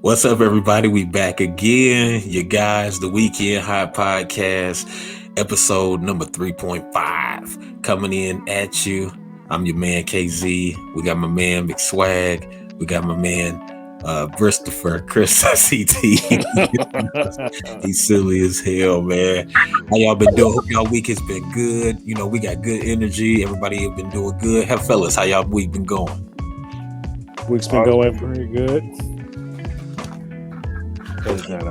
What's up, everybody? We back again. You guys, the Weekend High Podcast, episode number 3.5, coming in at you. I'm your man, KZ. We got my man, McSwag. We got my man, Christopher, Chris, CT. He's silly as hell, man. How y'all been doing? Hope y'all week has been good. You know, we got good energy. Everybody have been doing good. Hey, fellas, how y'all week been going? Week's been going pretty good. Man.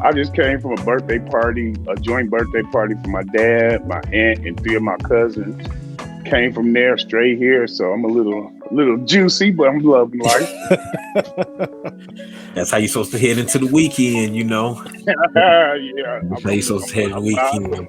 I just came from a birthday party, a joint birthday party for my dad, my aunt, and 3 of my cousins. Came from there straight here, so I'm a little juicy, but I'm loving life. That's how you're supposed to head into the weekend, you know. Yeah. That's how you're supposed to head into the weekend.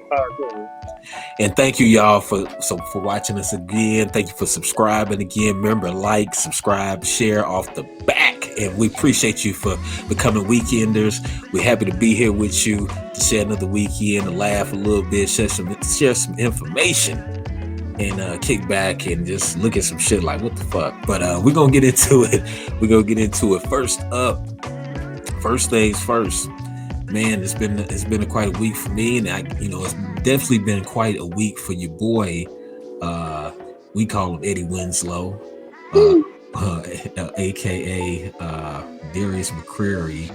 And thank you, y'all, for watching us again. Thank you for subscribing again. Remember, like, subscribe, share off the back. And we appreciate you for becoming weekenders. We're happy to be here with you to share another weekend, to laugh a little bit, share some information, and kick back and just look at some shit like, what the fuck? But we're going to get into it. We're going to get into it. First up, first things first. Man, it's been quite a week for me, and it's definitely been quite a week for your boy. We call him Eddie Winslow, aka Darius McCrary.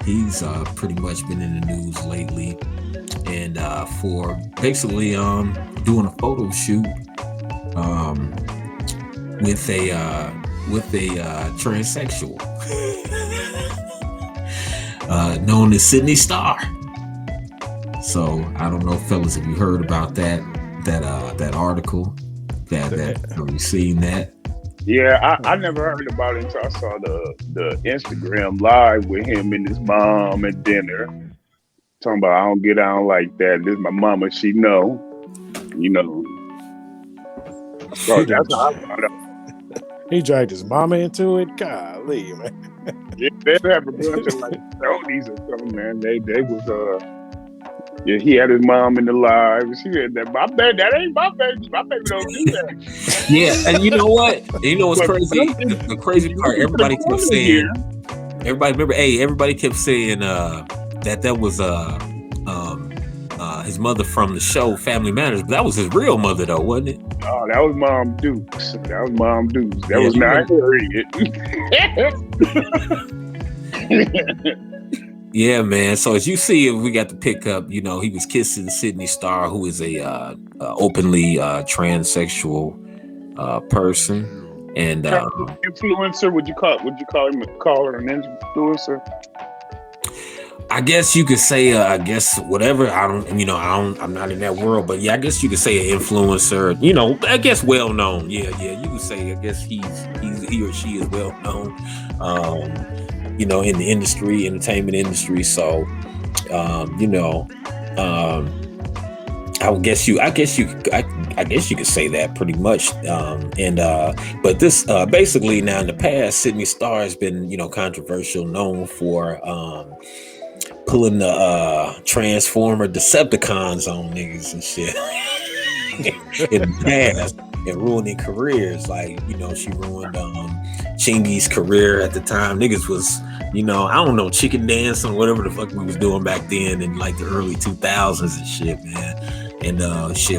He's pretty much been in the news lately, and for basically doing a photo shoot with a transsexual. Known as Sydney Star. So I don't know, fellas, if you heard about that article, have you seen that? Yeah, I never heard about it until I saw the Instagram live with him and his mom at dinner. Talking about, I don't get down like that. This is my mama, she know. You know. So that's how I found out. He dragged his mama into it. Golly, man. Yeah, they have a bunch of like Stonys or something, man. They was yeah, he had his mom in the live. She had that. My baby, that ain't my baby. My baby don't do that. Yeah, and you know what? You know what's crazy? The crazy part, everybody kept saying. Everybody kept saying that was his mother from the show Family Matters, but that was his real mother though, wasn't it? Oh, that was Mom Dukes. That was not Harriet. Yeah, man. So as you see, we got to pick up. You know, he was kissing Sydney Star, who is a openly transsexual person, and influencer. Would you call her an influencer? I guess you could say, whatever. I'm not in that world, but yeah, I guess you could say an influencer. You know, I guess well known. Yeah, you could say. I guess he or she is well known. In the entertainment industry. So, I guess you could say that pretty much. But this basically now in the past, Sydney Star has been controversial, known for pulling the Transformer Decepticons on niggas and shit in the past and ruining careers. Like, she ruined Chingy's career at the time. Niggas was, I don't know, chicken dancing, whatever the fuck we was doing back then in like the early 2000s and shit, man. And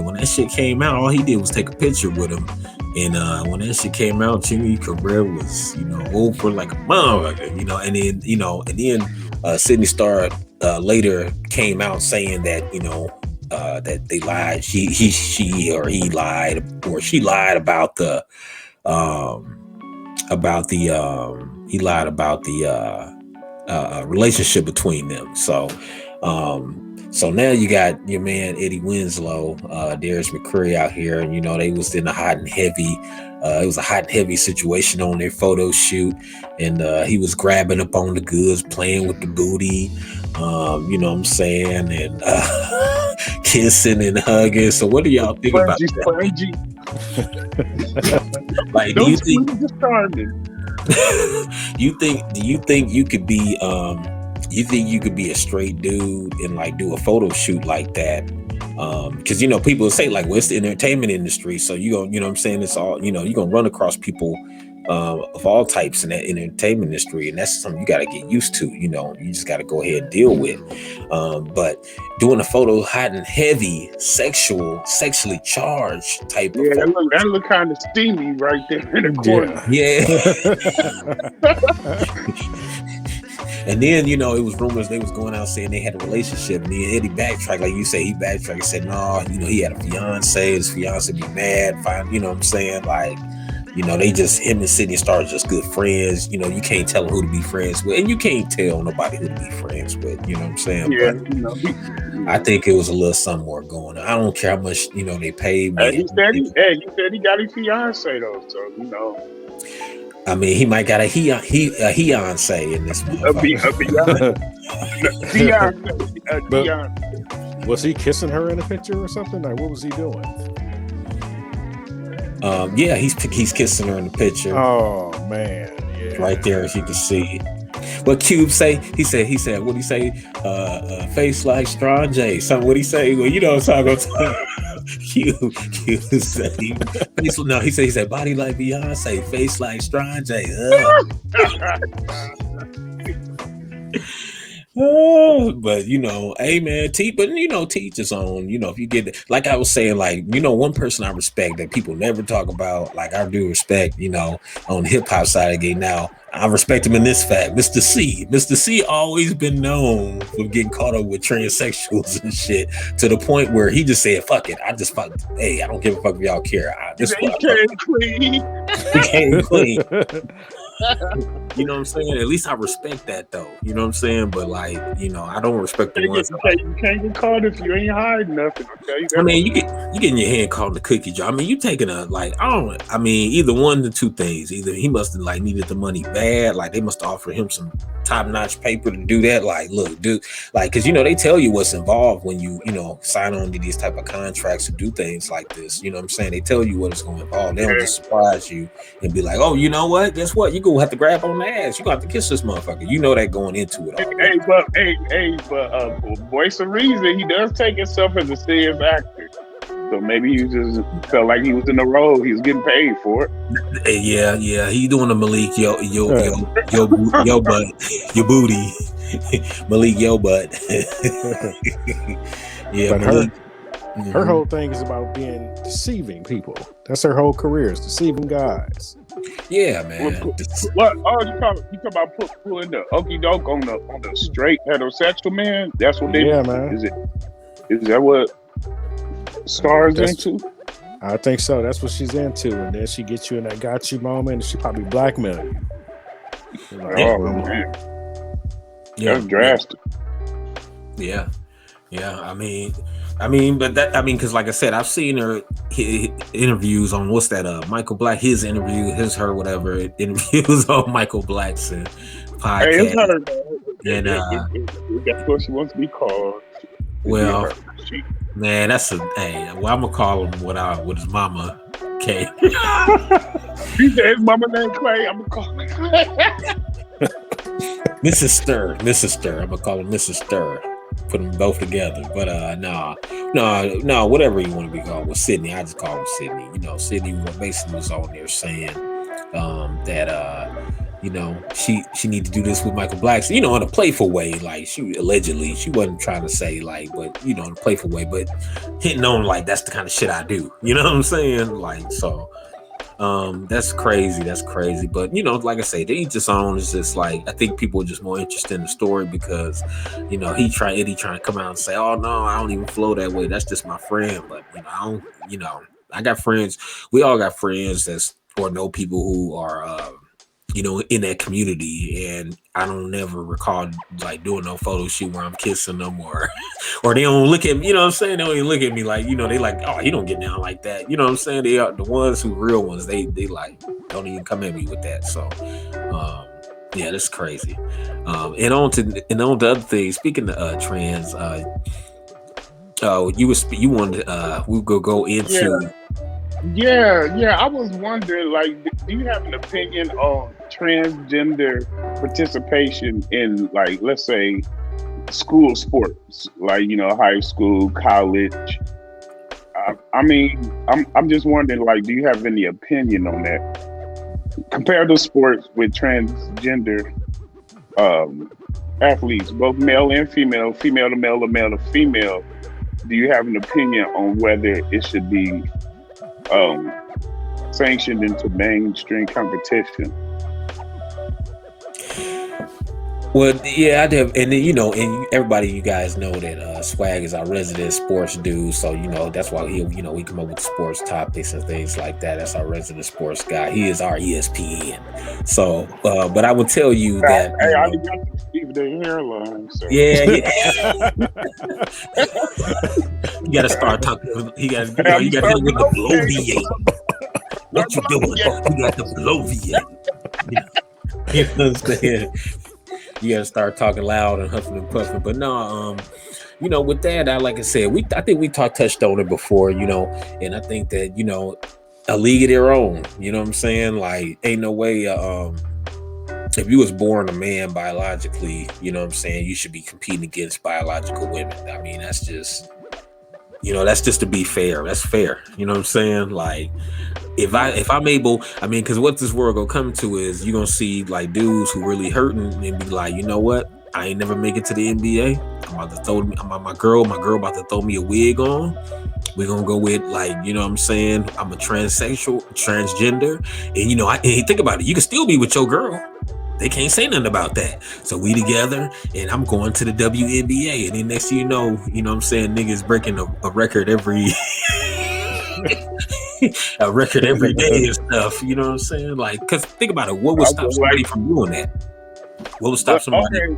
when that shit came out, all he did was take a picture with him. And when that shit came out, Chingy's career was, over like a motherfucker, and then Sydney Star later came out saying that, that they lied. She lied about the relationship between them. So now you got your man Eddie Winslow, Darius McCrary out here, and they was in a hot and heavy. It was a hot and heavy situation on their photo shoot, and he was grabbing up on the goods, playing with the booty. You know what I'm saying, and kissing and hugging. So what do y'all think about that? Like, do you think you could be you think you could be a straight dude and like do a photo shoot like that? Because people say like, well, it's the entertainment industry, so you know what I'm saying, it's all, you're gonna run across people of all types in that entertainment industry, and that's something you got to get used to. You just got to go ahead and deal with. But doing a photo hot and heavy, sexually charged type of photo. That look kind of steamy right there in the corner. Yeah. And then, it was rumors they was going out saying they had a relationship. And then Eddie backtracked, like you say, he backtracked and said, no, he had a fiance. His fiance be mad. Fine, you know what I'm saying? Like, they just, him and Sydney Star just good friends. You can't tell them who to be friends with. And you can't tell nobody who to be friends with. You know what I'm saying? Yeah, but I think it was a little something more going on. I don't care how much, they paid me. He said he got his fiance, though. So, I mean, he might got a Beyonce in this motherfucker. Beyonce. Was he kissing her in a picture or something? Like, what was he doing? Yeah, he's kissing her in the picture. Oh man, yeah. Right there, as you can see. What Cube say? He said, what he say? Face like Strong J. Something. What he say? Well, what I'm talking about. Cube said, he said, body like Beyonce, face like Strong J. But hey man, teach his own. If you get it, like I was saying, like one person I respect that people never talk about, like I do respect, on the hip hop side of the game. Now I respect him in this fact, Mr. C. Mr. C always been known for getting caught up with transsexuals and shit to the point where he just said, "Fuck it, I don't give a fuck if y'all care." He came clean. He came clean. You know what I'm saying? At least I respect that, though. You know what I'm saying? But like, I don't respect the ones. You can't get caught if you ain't hiding nothing. Okay? I mean, you getting your hand caught in the cookie jar. I mean, you taking either one of the two things. Either he must have needed the money bad, like they must have offered him some top-notch paper to do that. Like, look, dude, because they tell you what's involved when you sign on to these type of contracts to do things like this. You know what I'm saying? They tell you what is going to involve. They don't just surprise you and be like, oh, you know what? Guess what? You're gonna have to grab on the ass. You're gonna have to kiss this motherfucker. You know that going into it all. But voice of reason, he does take himself as a serious actor. So maybe he just felt like he was in the role. He was getting paid for it. Yeah. He doing the Malik yo butt, your booty, Malik yo butt. Yeah, but her whole thing is about deceiving people. That's her whole career, is deceiving guys. Yeah, man. What? Oh, you talk about putting the okie doke on the straight heterosexual man? That's what they. Yeah, man. Is that what Star's into? I think so. That's what she's into, and then she gets you in that got you moment, and she probably blackmail you. Like, man, that's drastic. Yeah. Because like I said, I've seen her interviews on what's that? Michael Black, his whatever interviews on Michael Black's podcast. Hey, it's her, and that's what she wants to be called. Well, man, I'm gonna call him what his mama came. He said his mama named Clay. I'm gonna call him Clay. Mrs. Stir. I'm gonna call him Mrs. Stir. Put them both together, but no, whatever you want to be called with Sydney, I just call him Sydney. Sydney basically was on there saying that she need to do this with Michael Black, in a playful way, like she wasn't trying to say but in a playful way, but hitting on like that's the kind of shit I do. You know what I'm saying? Like so. That's crazy. But like I say, to each his own. Is just like I think people are just more interested in the story because Eddie trying to come out and say, oh no, I don't even flow that way. That's just my friend. But I got friends. We all got friends or know people who are in that community, and I don't never recall doing no photo shoot where I'm kissing them or they don't look at me, you know what I'm saying? They don't even look at me like, they like, oh, you don't get down like that. You know what I'm saying? They are the ones who real ones, they like don't even come at me with that. So yeah, that's crazy. And on to other things. Speaking of trans, you wanted we go into Yeah, I was wondering, do you have an opinion on transgender participation in, let's say, school sports, high school, college? I'm just wondering, do you have any opinion on that? comparative sports with transgender athletes, both male and female, female to male or male to female, do you have an opinion on whether it should be sanctioned into mainstream competition? Well, yeah, I did, and then, and everybody, you guys know that Swag is our resident sports dude, so that's why we come up with sports topics and things like that. That's our resident sports guy. He is our ESPN. So, but I will tell you that I got to see the hairline. So. Yeah. You got to start talking. You got to hit him with the bloviate. What you doing? You got the bloviate. You know what I'm saying? You gotta start talking loud and huffing and puffing. But no, with that, like I said, I think we touched on it before, and I think that, a league of their own, you know what I'm saying? Like, ain't no way, if you was born a man biologically, you know what I'm saying, you should be competing against biological women. I mean, that's just to be fair. That's fair. You know what I'm saying? Like, if I'm able, because what this world gonna come to is you're gonna see like dudes who really hurting and be like, you know what? I ain't never make it to the NBA. I'm about to throw my girl about to throw me a wig on. We're gonna go with, like, you know what I'm saying? I'm a transgender, and and think about it. You can still be with your girl. They can't say nothing about that. So we together, and I'm going to the WNBA, and then next thing you know what I'm saying, niggas breaking a record every a record every day and stuff. You know what I'm saying? Like, because think about it. What would stop somebody from doing that? What would stop somebody?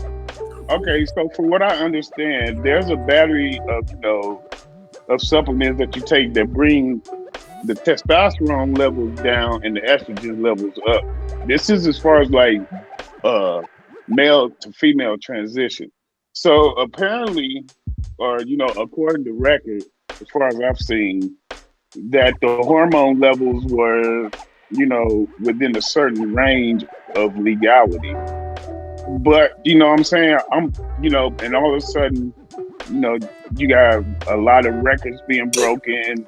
Okay. So from what I understand, there's a battery of supplements that you take that bring the testosterone levels down and the estrogen levels up. This is as far as like male to female transition. So apparently, or according to record, as far as I've seen, that the hormone levels were within a certain range of legality. But what I'm saying, and all of a sudden, you got a lot of records being broken,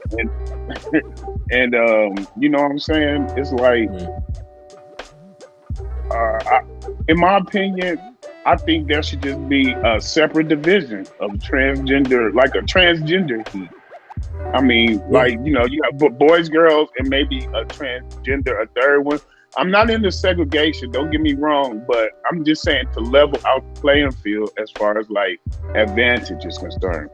and you know what I'm saying? It's like, in my opinion, I think there should just be a separate division of transgender, like a transgender heat. I mean, like, you have boys, girls, and maybe a transgender, a third one. I'm not into segregation, don't get me wrong, but I'm just saying to level out the playing field as far as like advantage is concerned.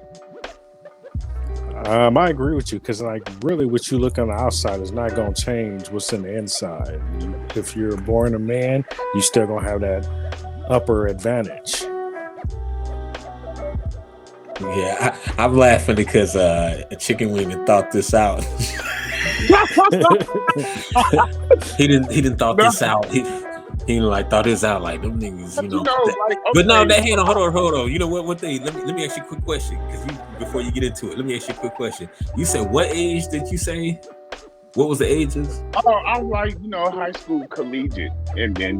I agree with you, because like really what you look on the outside is not going to change what's in the inside. If you're born a man, you still going to have that upper advantage. Yeah, I'm laughing because a chicken wing thought this out. he didn't thought this out. He thought this out like them niggas, But no, that hold on. You know what? One thing. Let me ask you a quick question, because before you get into it, let me ask you a quick question. You said what age did you say? What was the ages? Oh, I was like, high school, collegiate, and then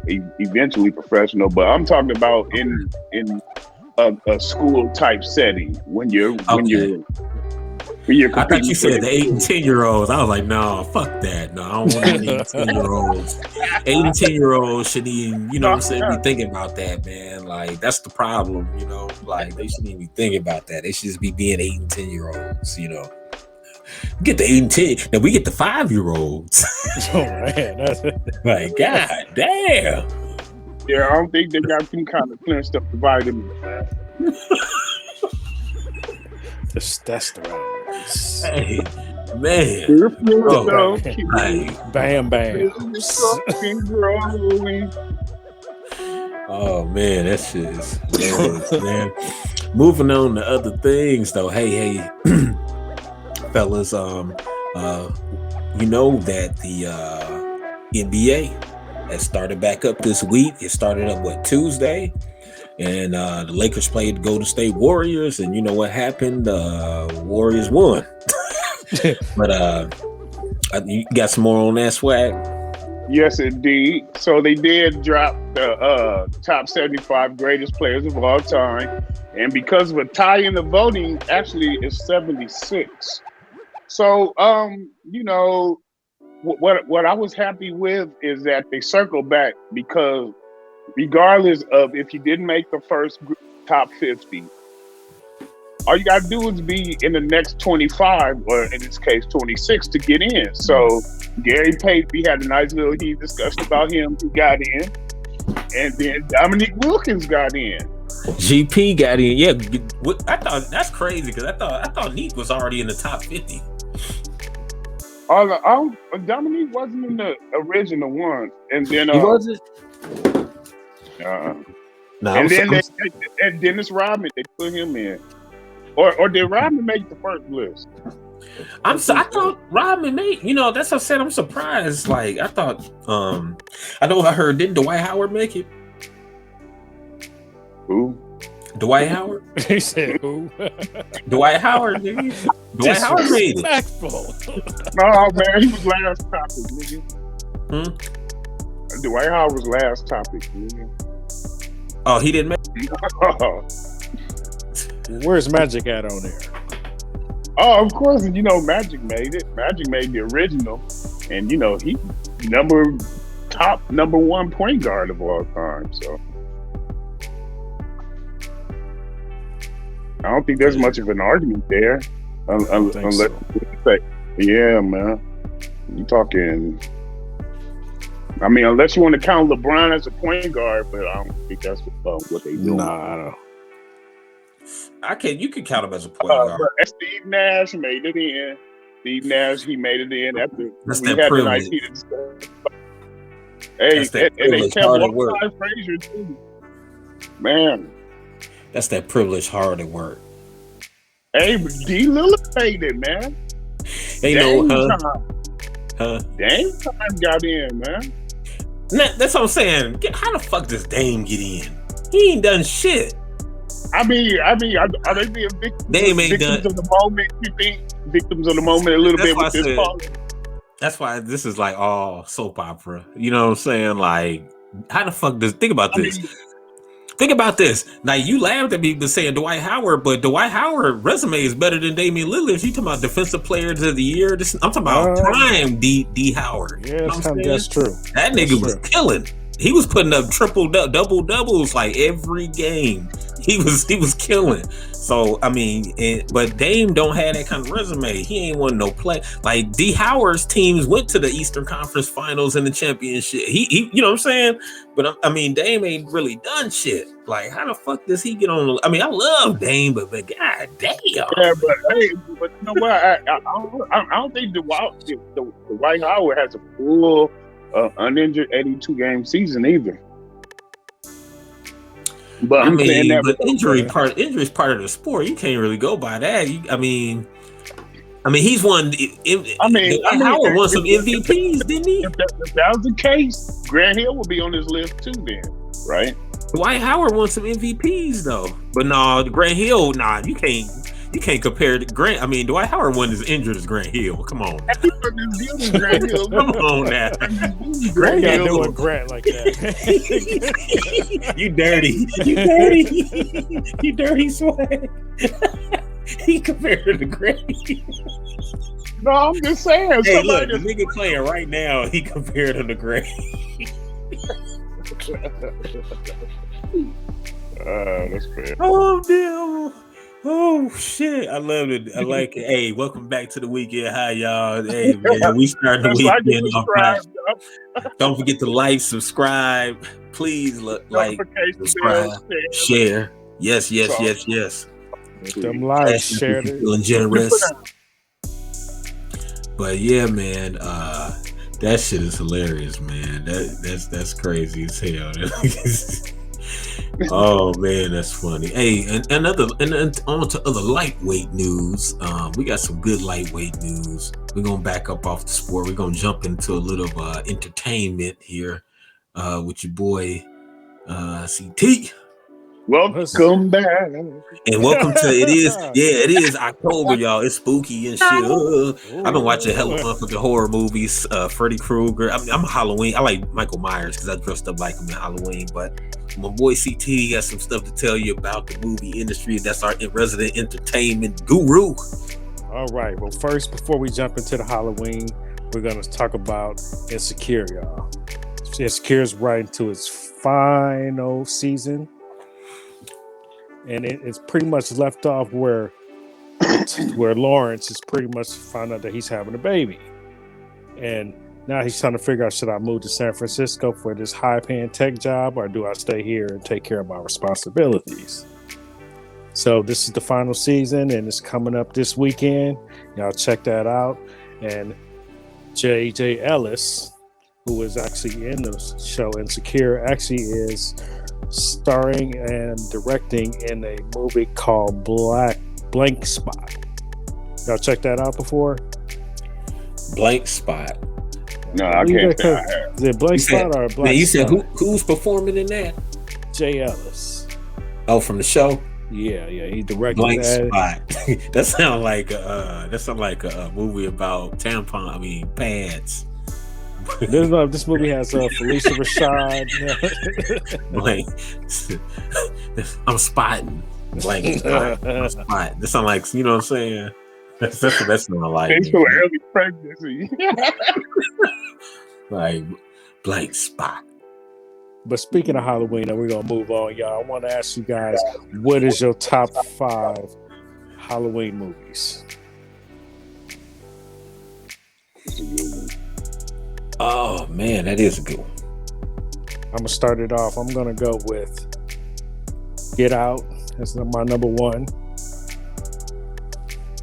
eventually professional. But I'm talking about in a school type setting when you're. I thought you said the 8 and 10-year-olds. I was like, no, fuck that. No, I don't want any 8 and 10-year-olds. 8 and 10-year-olds shouldn't even, be thinking about that, man. Like, that's the problem, Like, they shouldn't even be thinking about that. They should just be being 8 and 10-year-olds, Get the 8 and 10. Now we get the 5-year-olds. Oh, man. Like, god damn. Yeah, I don't think they got some kind of clear stuff to vitamins, man. Testosterone. Hey, man. Bam, bam. Oh, man, that shit is hilarious, man. Moving on to other things, though. Hey, fellas, you know that the NBA has started back up this week. It started up, Tuesday? And the Lakers played the Golden State Warriors, and you know what happened? Warriors won. But you got some more on that, Swag? Yes, indeed. So they did drop the top 75 greatest players of all time. And because of a tie in the voting, actually it's 76. So, what I was happy with is that they circled back because regardless of if you didn't make the first top 50, all you gotta do is be in the next 25, or in this case 26, to get in. So Gary Payton, we had a nice little discussion about him. He got in, and then Dominique Wilkins got in. GP got in. Yeah, I thought that's crazy because I thought Neek was already in the top 50. Dominique wasn't in the original one, and then he wasn't. No, and then and Dennis Rodman, they put him in. Or did Rodman make the first list? I thought Rodman made. That's what I said. I'm surprised. Like I thought. I know I heard. Didn't Dwight Howard make it? Who? Dwight Howard. He said who? Dwight Howard. Nigga. Dwight Howard made it. No man, he was last topic, nigga. Dwight Howard was last topic, nigga. Oh, he didn't make it. Where's Magic at on there? Oh, of course, Magic made it. Magic made the original, and he top number one point guard of all time. So I don't think there's much of an argument there, unless you say, yeah, man, you talking. I mean, unless you want to count LeBron as a point guard, but I don't think that's what they do. Nah, I don't. You can count him as a point guard. Steve Nash made it in. Steve Nash, he made it in after that's we that had privilege. the night. Hey, and they kept Walter Frazier too. Man, that's that privilege, hard at work. Hey, but D. Lillard made it, man. Dame Time got in, man. That's what I'm saying. How the fuck does Dame get in? He ain't done shit. I mean, are they being victims of the moment? You think victims of the moment a little bit with this policy? That's why this is like all soap opera. You know what I'm saying? Like, how the fuck does think about this? Think about this. Now you laughed at me for saying Dwight Howard, but Dwight Howard resume is better than Damian Lillard. You talking about defensive players of the year? I'm talking about prime D Howard. Yeah, that's true. That nigga was killing. He was putting up double doubles like every game. He was killing. So I mean, but Dame don't have that kind of resume. He ain't won no play. Like D Howard's teams went to the Eastern Conference Finals and the championship. He you know what I'm saying? But I mean, Dame ain't really done shit. Like, how the fuck does he get on? I mean, I love Dame, but god damn. Yeah, but you know what? I don't think Dwight Howard has a full uninjured 82-game season either. But I'm saying that, but injury is part of the sport. You can't really go by that. I mean, he's won. Howard won some MVPs, didn't he? If that was the case, Grant Hill would be on this list too, then, right? Dwight Howard won some MVPs though, but no, Grant Hill, you can't compare Grant. I mean, Dwight Howard wasn't as injured as Grant Hill. Come on, come on now. Grant Hill doing Grant like that. You dirty swag. He compared to Grant. No, I'm just saying. Hey, look, the nigga playing right now. He compared him to Grant. That's fair. Oh damn. Oh shit! I love it. I like it. Hey, welcome back to the weekend. Hi y'all. Hey man, we started the weekend off right. Don't forget to like, subscribe. Please subscribe, share. Yes. Them likes, share it. Feeling generous. But yeah, man, that shit is hilarious, man. That's crazy as hell. Oh man, that's funny. Hey, and on to other lightweight news. We got some good lightweight news. We're gonna back up off the sport. We're gonna jump into a little entertainment here with your boy CT. Welcome back. And welcome to it is October, y'all. It's spooky and shit. I've been watching hella motherfucking horror movies. Freddy Krueger. I'm a Halloween. I like Michael Myers because I dressed up like him in Halloween. But my boy CT got some stuff to tell you about the movie industry. That's our resident entertainment guru. All right. Well, first, before we jump into the Halloween, we're going to talk about Insecure, y'all. Insecure is right into its final season. And it's pretty much left off where Lawrence is pretty much found out that he's having a baby. And now he's trying to figure out, should I move to San Francisco for this high-paying tech job, or do I stay here and take care of my responsibilities? So this is the final season, and it's coming up this weekend. Y'all check that out. And J.J. Ellis, who is actually in the show Insecure, actually is starring and directing in a movie called Blank Spot. Y'all check that out before? Blank Spot. No, I can't say I have. Is it Blank Spot or Blank Spot? You said who's performing in that? Jay Ellis. Oh, from the show? Yeah, he directed Blank that. Spot. That sounds like a movie about pads. This movie has Felicia Rashad. Blank. I'm spotting. Blank spot. I'm spotting. This sounds like, you know what I'm saying? That's what that sounds like. It's for early pregnancy. Like Blank Spot. But speaking of Halloween, we're gonna move on, y'all. I want to ask you guys, what is your top 5 Halloween movies? Oh man, that is a good one. I'm gonna start it off. I'm gonna go with Get Out. That's my number 1. I'm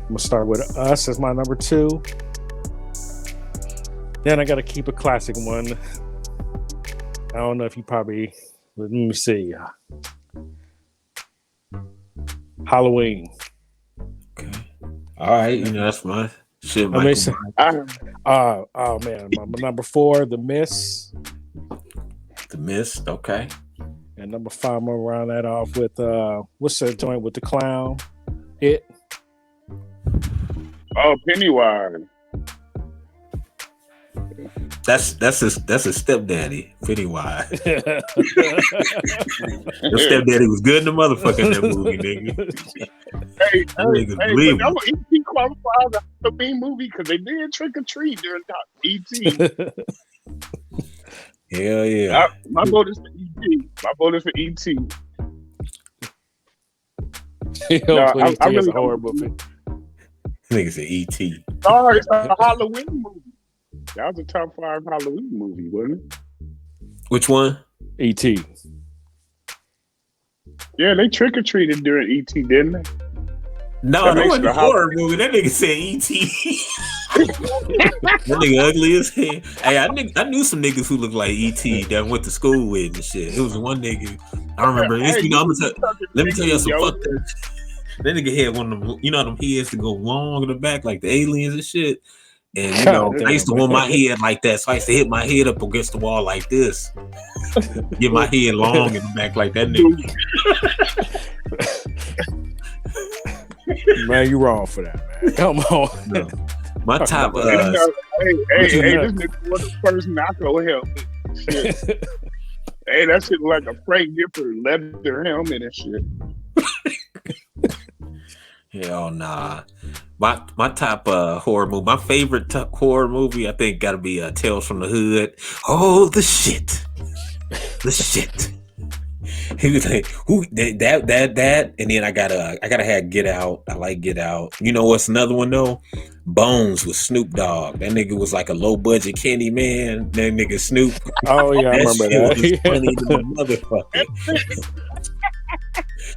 gonna start with Us as my number 2. Then I gotta keep a classic one. I don't know if you probably. Let me see. Halloween. Okay. All right. That's my shit. Oh man, my number 4, The Mist. The Mist. Okay. And number 5, I'm gonna round that off with what's that joint with the clown? It. Oh, Pennywise. That's his stepdaddy, Pennywise. Your stepdaddy was good in the motherfucker in that movie, nigga. Hey, but that was E.T. qualified as a Halloween movie because they did trick or treat during E.T. Hell yeah. My vote is for E.T. My vote is for E.T. I really a horror movie. Nigga said E.T. Sorry, it's a Halloween movie. That was a top 5 Halloween movie, wasn't it? Which one? E.T. Yeah, they trick or treated during E.T., didn't they? No, that wasn't a horror movie. That nigga said E.T. That nigga ugly as hell. Hey, I knew some niggas who looked like E.T. that I went to school with and shit. It was one nigga. I remember. Let me tell you some fucked up. That nigga had one of them, them heads to go long in the back like the aliens and shit. And I used to want my head like that, so I used to hit my head up against the wall like this. Get my head long in the back like that nigga. Man, you wrong for that, man. Come on. No. My top. Hey, this nigga was the first knocko helmet. Shit. Hey, that shit like a Frank Gifford leather helmet and shit. Hell nah. My top horror movie, my favorite horror movie, I think got to be Tales from the Hood. Oh, the shit. He was like, "Who that?" And then I gotta have Get Out. I like Get Out. You know what's another one though? Bones with Snoop Dogg. That nigga was like a low budget Candy Man. That nigga Snoop. Oh yeah, I remember that. Was funny to the motherfucker.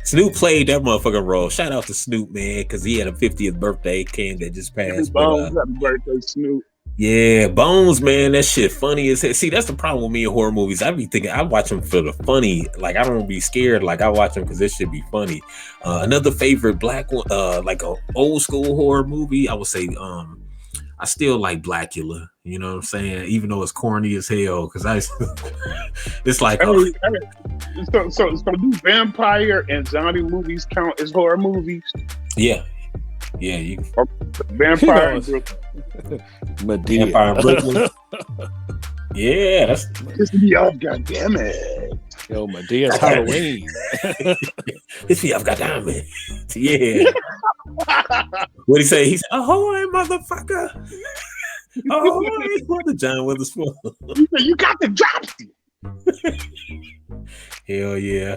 Snoop played that motherfucking role. Shout out to Snoop, man, because he had a 50th birthday. King that just passed. Bones happy birthday, Snoop. Yeah, Bones, man, that shit funny as hell. See, that's the problem with me in horror movies. I be thinking I watch them for the funny. Like I don't be scared. Like I watch them because this should be funny. Another favorite black one, like a old school horror movie, I would say. I still like Blackula. You know what I'm saying? Even though it's corny as hell, because it's like. So do vampire and zombie movies count as horror movies? Yeah. You Vampire in Brooklyn. Vampire in Brooklyn. Yeah, that's just me off, goddamn it. Yo, Medea's Halloween. It's me off, goddamn it. Yeah. What'd he say? He said, "Ahoy, motherfucker." Oh, what the John Witherspoon? You got the dropsy. Hell yeah.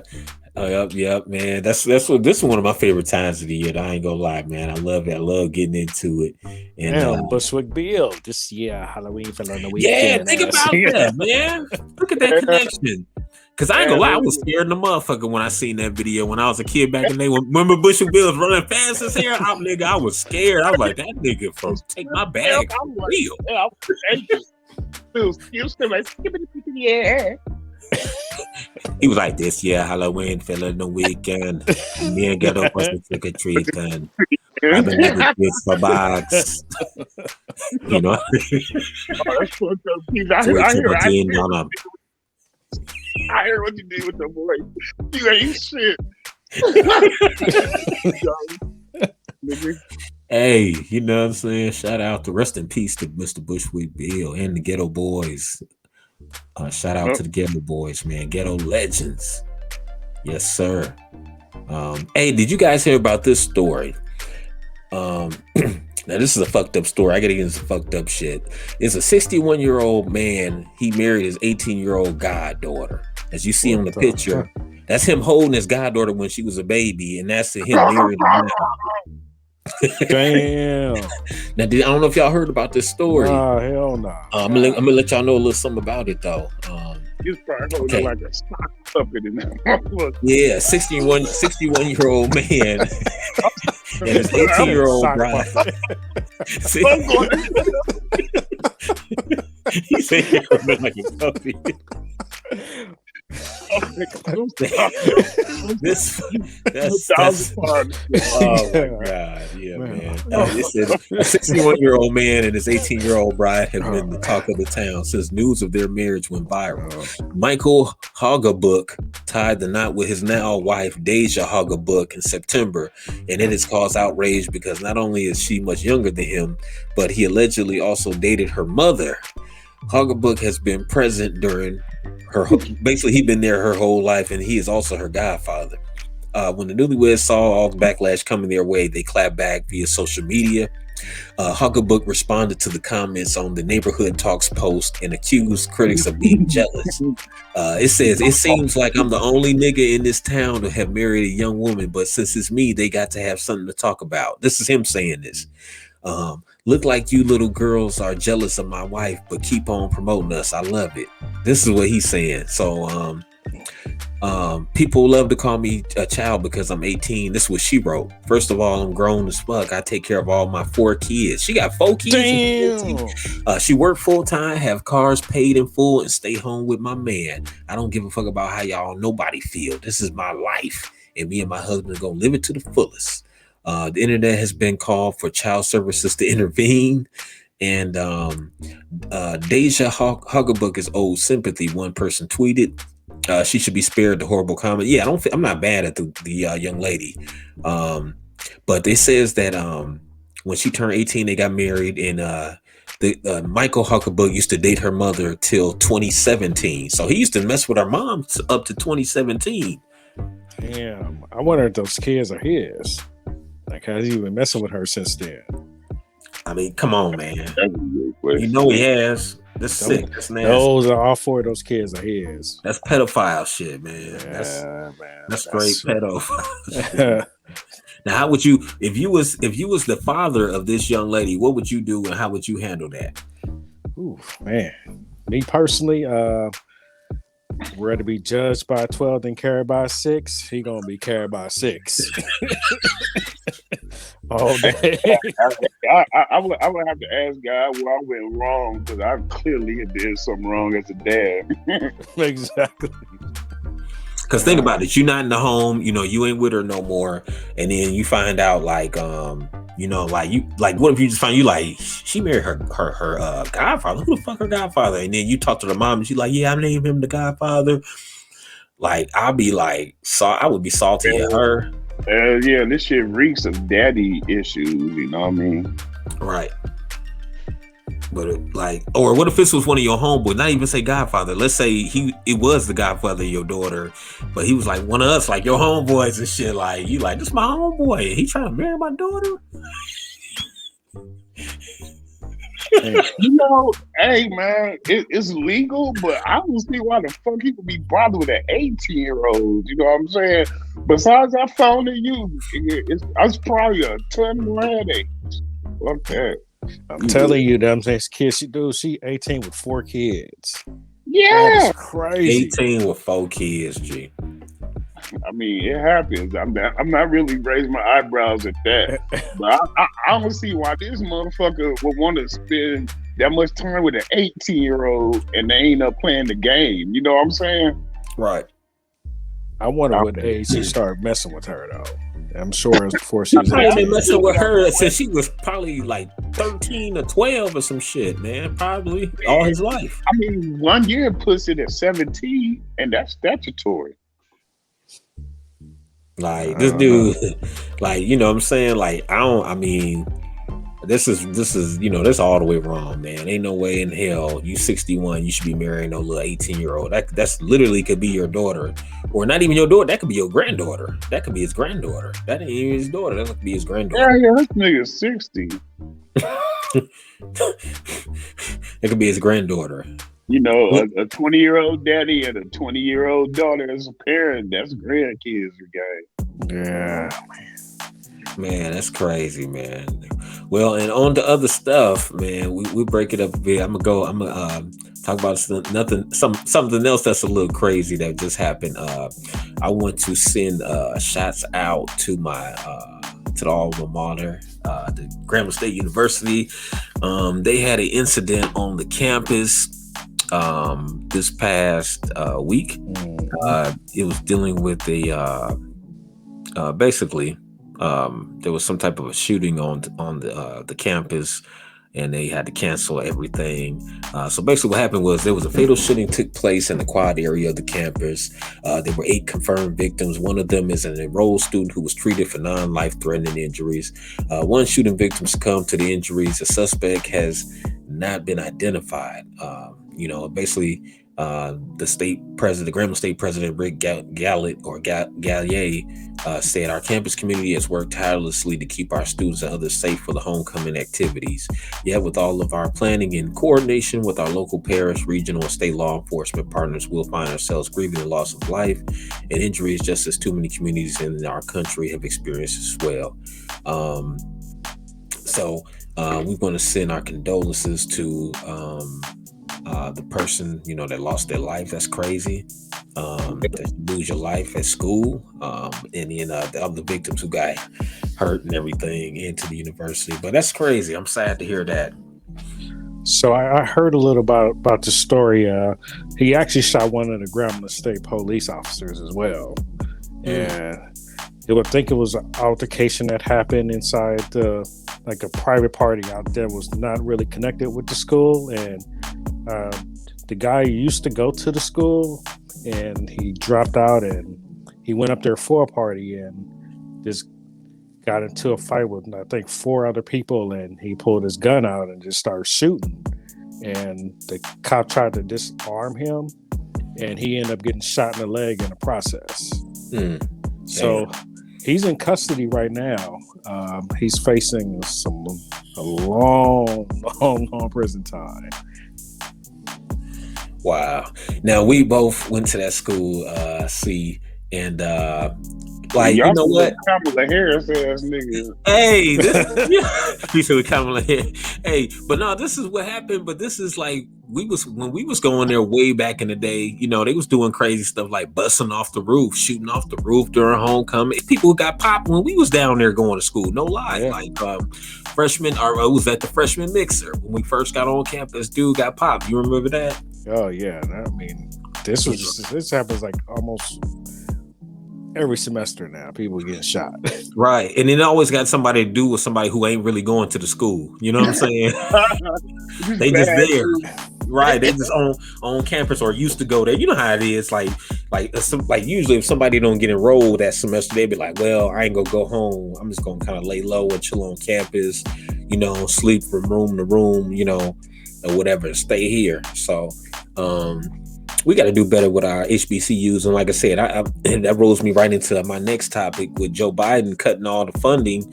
Yep, man. That's what this is one of my favorite times of the year. I ain't gonna lie, man. I love it. I love getting into it. And Damn, Bushwick Bill. This year, Halloween fell on the yeah, weekend. think about that, man. Look at that connection. Cause I ain't gonna lie, I was scared in the motherfucker when I seen that video when I was a kid back in the day. Remember Bushwick Bill was running fast as hell? Nigga, I was scared. I was like, that nigga from take my bag for real. I was still like, yeah. He was like, this year Halloween fell on the weekend. Me and Ghetto was the trick or treat and I've been looking kids for bags. You know? Oh, that's fucked up. I heard what you did with the voice. You ain't shit. Hey, you know what I'm saying? Shout out to rest in peace to Mr. Bushwick Bill and the Ghetto Boys. Shout out to the Ghetto Boys, man. Ghetto legends. Yes, sir. Hey, did you guys hear about this story? Now, this is a fucked up story. I gotta get into some fucked up shit. It's a 61-year-old man. He married his 18-year-old goddaughter. As you see on the picture, that's him holding his goddaughter when she was a baby, and that's him married her now. Damn. Now, I don't know if y'all heard about this story. Oh, hell no. I'm gonna let y'all know a little something about it, though. He's probably holding like a stock puppet in that. Yeah, 61-year-old man and his 18-year-old bride. He said he looked like a puppy. That's oh my god, yeah, man. It said a 61-year-old man and his 18-year-old bride have been the talk of the town since news of their marriage went viral. Michael Hoggabook tied the knot with his now wife Deja Hoggabook in September, and it has caused outrage because not only is she much younger than him, but he allegedly also dated her mother. Hoggabook has been present during her, basically he's been there her whole life, and he is also her godfather. When the newlyweds saw all the backlash coming their way, they clapped back via social media. Hoggabook responded to the comments on the Neighborhood Talks post and accused critics of being jealous. It says, it seems like I'm the only nigga in this town to have married a young woman, but since it's me, they got to have something to talk about. This is him saying this. Look like you little girls are jealous of my wife, but keep on promoting us. I love it. This is what he's saying. So people love to call me a child because I'm 18. This is what she wrote. First of all, I'm grown as fuck. I take care of all my 4 kids. She got 4 kids. Damn. She worked full time, have cars paid in full, and stay home with my man. I don't give a fuck about how nobody feel. This is my life, and me and my husband are gonna live it to the fullest. The internet has been called for child services to intervene, and Deja Hoggabook is owed sympathy. One person tweeted, she should be spared the horrible comment. Yeah, I'm not bad at the young lady, but it says that when she turned 18, they got married, and Michael Hoggabook used to date her mother till 2017. So he used to mess with her mom up to 2017. Damn, I wonder if those kids are his. Like, has he been messing with her since then? I mean, come on, man. You know he has. That's sick. That's nasty. Those are all 4 of those kids are his. That's pedophile shit, man. Yeah, that's straight pedophile. Now, how would you, if you was the father of this young lady, what would you do and how would you handle that? Ooh, man. Me personally, rather be judged by 12 than carried by 6. He gonna be carried by 6 all day. I would have to ask God where I went wrong, because I clearly did something wrong as a dad. Exactly. Because think about it, you're not in the home, you ain't with her no more, and then you find out what if you just find she married her godfather? Who the fuck her godfather? And then you talk to the mom and she's like, yeah, I named him the Godfather. Like, I'll be like, I would be salty at her. Yeah, this shit reeks of daddy issues, you know what I mean? Right. But or what if this was one of your homeboys? Not even say Godfather. Let's say it was the Godfather of your daughter, but he was like one of us, like your homeboys and shit. Like, you like, this is my homeboy. He trying to marry my daughter. Hey man, it's legal, but I don't see why the fuck people be bothered with an 18-year-old. You know what I'm saying? Besides, I found it it's probably a ton more headache. Fuck that. I'm telling you, them kids she 18 with 4 kids. Yeah, that is crazy. 18 with 4 kids, G. I mean, it happens. I'm not really raising my eyebrows at that, but I don't see why this motherfucker would want to spend that much time with an 18-year-old and they ain't up playing the game. You know what I'm saying? Right. I wonder what age he started messing with her though. I'm sure it was before she was. I've been messing with her since she was probably like 13 or 12 or some shit, man. Probably all his life. I mean, 1 year puts it at 17, and that's statutory. Like this dude, like, you know what I'm saying? Like, this is this all the way wrong, man. Ain't no way in hell you 61 you should be marrying no little 18-year-old. That's literally could be your daughter, or not even your daughter. That could be your granddaughter. That could be his granddaughter. That ain't even his daughter. That could be his granddaughter. Yeah, this nigga's 60. It could be his granddaughter. You know, a 20-year-old daddy and a 20-year-old daughter as a parent, that's grandkids you got. Yeah. Man, that's crazy, man. Well, and on to other stuff, man. We break it up a bit. I'm gonna talk about something else that's a little crazy that just happened. I want to send shots out to my to the alma mater, the Grambling State University. They had an incident on the campus this past week. It was dealing with basically there was some type of a shooting on the campus, and they had to cancel everything. So basically what happened was there was a fatal shooting took place in the quad area of the campus. There were 8 confirmed victims. One of them is an enrolled student who was treated for non-life-threatening injuries. One shooting victim succumbed to the injuries. The suspect has not been identified. Basically the Grambling State President Rick Gallier said, "Our campus community has worked tirelessly to keep our students and others safe for the homecoming activities. Yet with all of our planning and coordination with our local parish, regional, and state law enforcement partners, we'll find ourselves grieving the loss of life and injuries just as too many communities in our country have experienced as well." We're going to send our condolences to the person, that lost their life. That's crazy. That you lose your life at school. And then the other victims who got hurt and everything into the university. But that's crazy. I'm sad to hear that. So I heard a little about the story. He actually shot one of the Grambling State police officers as well. And I think it was an altercation that happened inside like a private party out there, was not really connected with the school. And the guy used to go to the school, and he dropped out, and he went up there for a party, and just got into a fight with, I think, 4 other people, and he pulled his gun out and just started shooting. And the cop tried to disarm him, and he ended up getting shot in the leg in the process. So he's in custody right now. He's facing a long prison time. Wow. Now we both went to that school, and like, y'all, you know what? Kamala Harris ass nigga. Hey, this with Kamala Harris. Hey, but no, this is what happened. But this is like when we was going there way back in the day. They was doing crazy stuff like busting off the roof, shooting off the roof during homecoming. People got popped when we was down there going to school. No lie, like freshman, or it was at the freshman mixer when we first got on campus. Dude got popped. You remember that? Oh yeah, I mean, this happens like almost every semester now. People getting shot. Right. And then always got somebody to do with somebody who ain't really going to the school. You know what I'm saying? They just there. Right. They just on campus or used to go there. You know how it is. Like usually if somebody don't get enrolled that semester, they be like, well, I ain't gonna go home. I'm just gonna kind of lay low and chill on campus, sleep from room to room, or whatever, stay here. So we got to do better with our HBCUs. And like I said, and that rolls me right into my next topic with Joe Biden cutting all the funding.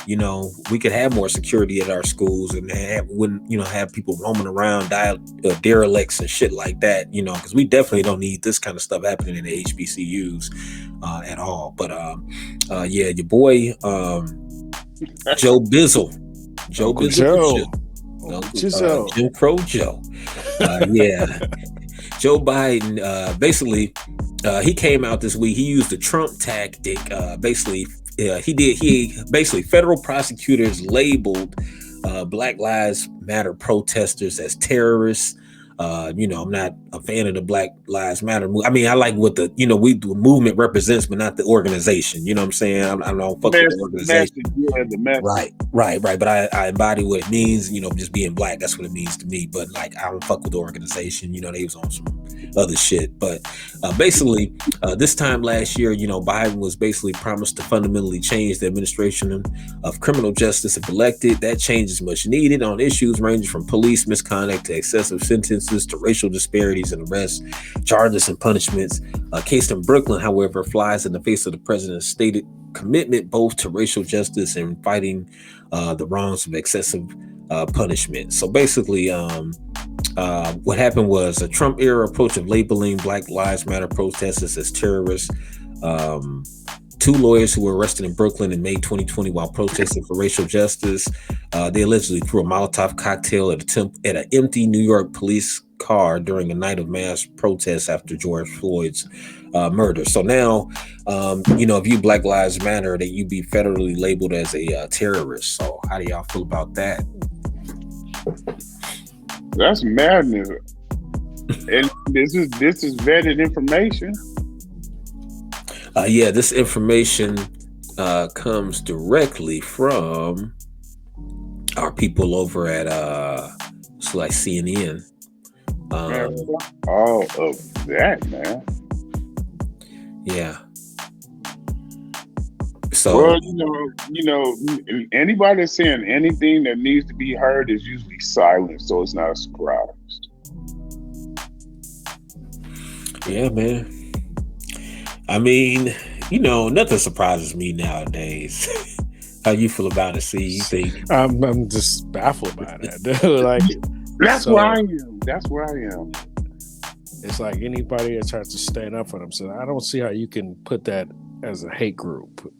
You know, we could have more security at our schools and wouldn't, you know, have people roaming around, derelicts and shit like that, you know, because we definitely don't need this kind of stuff happening in the HBCUs at all. But yeah, your boy, Joe Bizzle. Joe Bizzle. Jim Crow Joe. Yeah. Joe Biden, basically, he came out this week. He used the Trump tactic. Basically, federal prosecutors labeled Black Lives Matter protesters as terrorists. You know, I'm not a fan of the Black Lives Matter movement. I mean, I like what the movement represents, but not the organization. You know what I'm saying? I don't fuck with the organization. Right. But I embody what it means, you know, just being black. That's what it means to me. But like, I don't fuck with the organization. You know, they was on some other shit. But basically, this time last year, you know, Biden was basically promised to fundamentally change the administration of criminal justice if elected. That change is much needed on issues ranging from police misconduct to excessive sentences to racial disparities in arrests, charges, and punishments. A case in Brooklyn, however, flies in the face of the president's stated commitment both to racial justice and fighting the wrongs of excessive punishment. So basically, what happened was a Trump era approach of labeling Black Lives Matter protesters as terrorists. Two lawyers who were arrested in Brooklyn in May 2020 while protesting for racial justice. They allegedly threw a Molotov cocktail at an empty New York police car during a night of mass protests after George Floyd's murder. So now, you know, if you Black Lives Matter, that you be federally labeled as a terrorist. So how do y'all feel about that? That's madness. And this is vetted information. Yeah, this information comes directly from our people over at it's like CNN. All of that, man. Yeah. So, well, you know, anybody that's saying anything that needs to be heard is usually silent, so it's not a surprise. Yeah, man. I mean, you know, nothing surprises me nowadays. How you feel about it? See, you think I'm just baffled by that. Like, that's where I am. That's where I am. It's like anybody that tries to stand up for themselves. I don't see how you can put that as a hate group.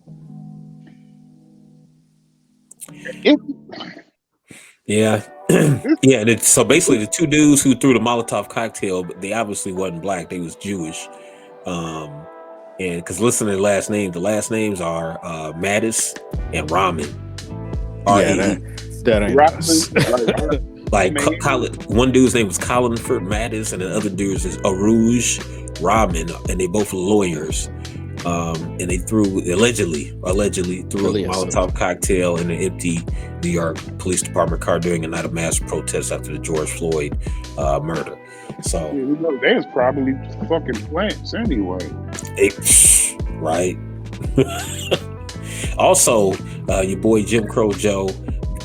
Yeah. Yeah. So basically, the two dudes who threw the Molotov cocktail, they obviously wasn't black; they was Jewish. And because listen to the last names are Mattis and Rahman. That ain't like one dude's name was Collinford Mattis, and the other dude's is Arouge Rahman, and they both lawyers. And they allegedly threw a Molotov cocktail in an empty New York Police Department car during a night of mass protest after the George Floyd murder. So they was probably fucking plants anyway. Right. Also, your boy Jim Crow Joe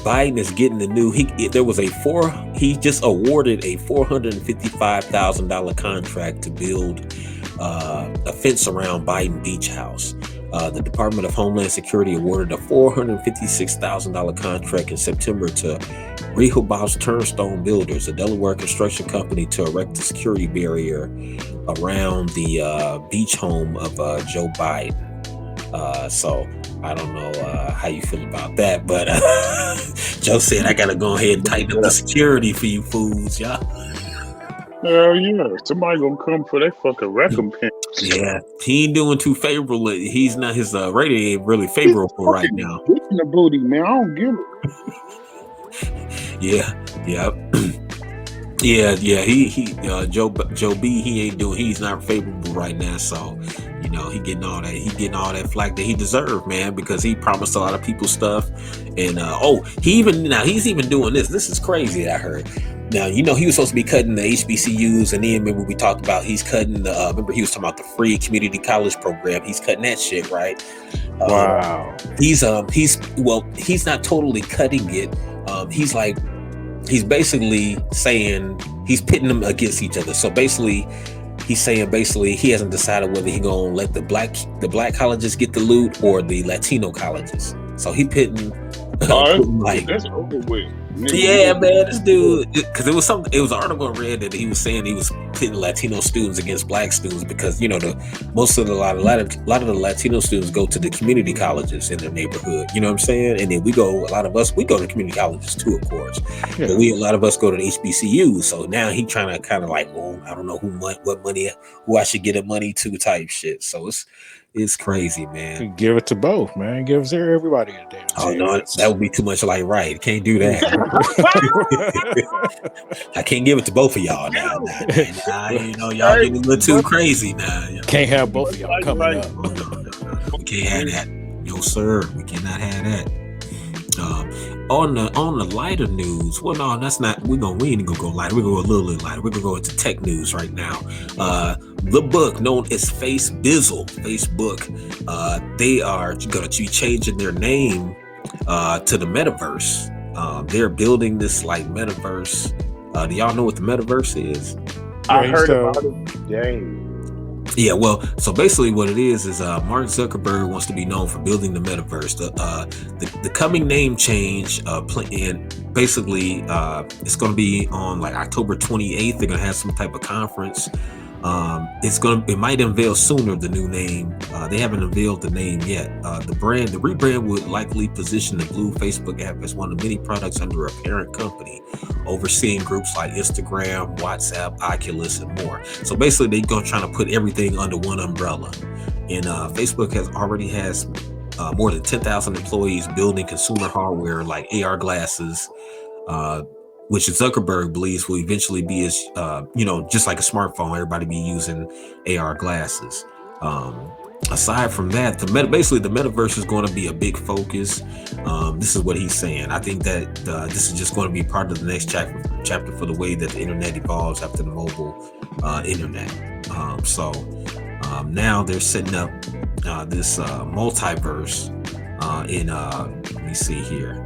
Biden is getting the new. He just awarded a $455,000 contract to build a fence around Biden Beach House. The Department of Homeland Security awarded a $456,000 contract in September to Rehoboth Turnstone Builders, a Delaware construction company, to erect a security barrier around the beach home of Joe Biden. So I don't know how you feel about that, but Joe said, I gotta go ahead and tighten up the security for you fools, y'all. Hell yeah, somebody gonna come for that fucking recompense. Yeah, he ain't doing too favorable. He's not, his rating ain't really favorable right now. The booty, man, I don't give it. Yeah. He Joe B, he's not favorable right now. So, you know, he getting all that flack that he deserved, man, because he promised a lot of people stuff. And he's even doing this. This is crazy, I heard. Now, you know, he was supposed to be cutting the HBCUs, and then remember we talked about he's cutting remember he was talking about the free community college program. He's cutting that shit, right? Wow. He's not totally cutting it. He's basically saying he's pitting them against each other. So basically, he's saying basically he hasn't decided whether he gonna let the black colleges get the loot or the Latino colleges. So he pitting like that's over with. Yeah, man, this dude, because it was an article I read that he was saying he was pitting Latino students against black students because a lot of the Latino students go to the community colleges in their neighborhood. You know what I'm saying? And then we go to community colleges too, of course. Yeah. But a lot of us go to the HBCUs. So now he trying to kind of like, well, I don't know who I should get the money to type shit. So it's crazy, man. Give it to both, man. Give it to everybody a damn. Oh no, that would be too much like right. Can't do that. I can't give it to both of y'all now. Y'all getting a little too crazy now. Can't have both of y'all coming up. We can't have that. No, sir. We cannot have that. On the lighter news, well, no, that's not. We ain't gonna go lighter. We're gonna go a little lighter. We're gonna go into tech news right now. The book known as Facebook, they are gonna be changing their name to the metaverse. They're building this like metaverse. Do y'all know what the metaverse is? I heard about it. Dang. Yeah, well, so basically what it is Mark Zuckerberg wants to be known for building the metaverse. The coming name change, and basically it's going to be on like October 28th. They're going to have some type of conference. It might unveil sooner the new name. They haven't unveiled the name yet. The rebrand would likely position the Blue Facebook app as one of many products under a parent company, overseeing groups like Instagram, WhatsApp, Oculus, and more. So basically, they're going to try to put everything under one umbrella. And Facebook already has more than 10,000 employees building consumer hardware like AR glasses, which Zuckerberg believes will eventually be as, just like a smartphone, everybody be using AR glasses. Aside from that, the metaverse is going to be a big focus. This is what he's saying. I think that this is just going to be part of the next chapter for the way that the internet evolves after the mobile internet. Now they're setting up this multiverse let me see here.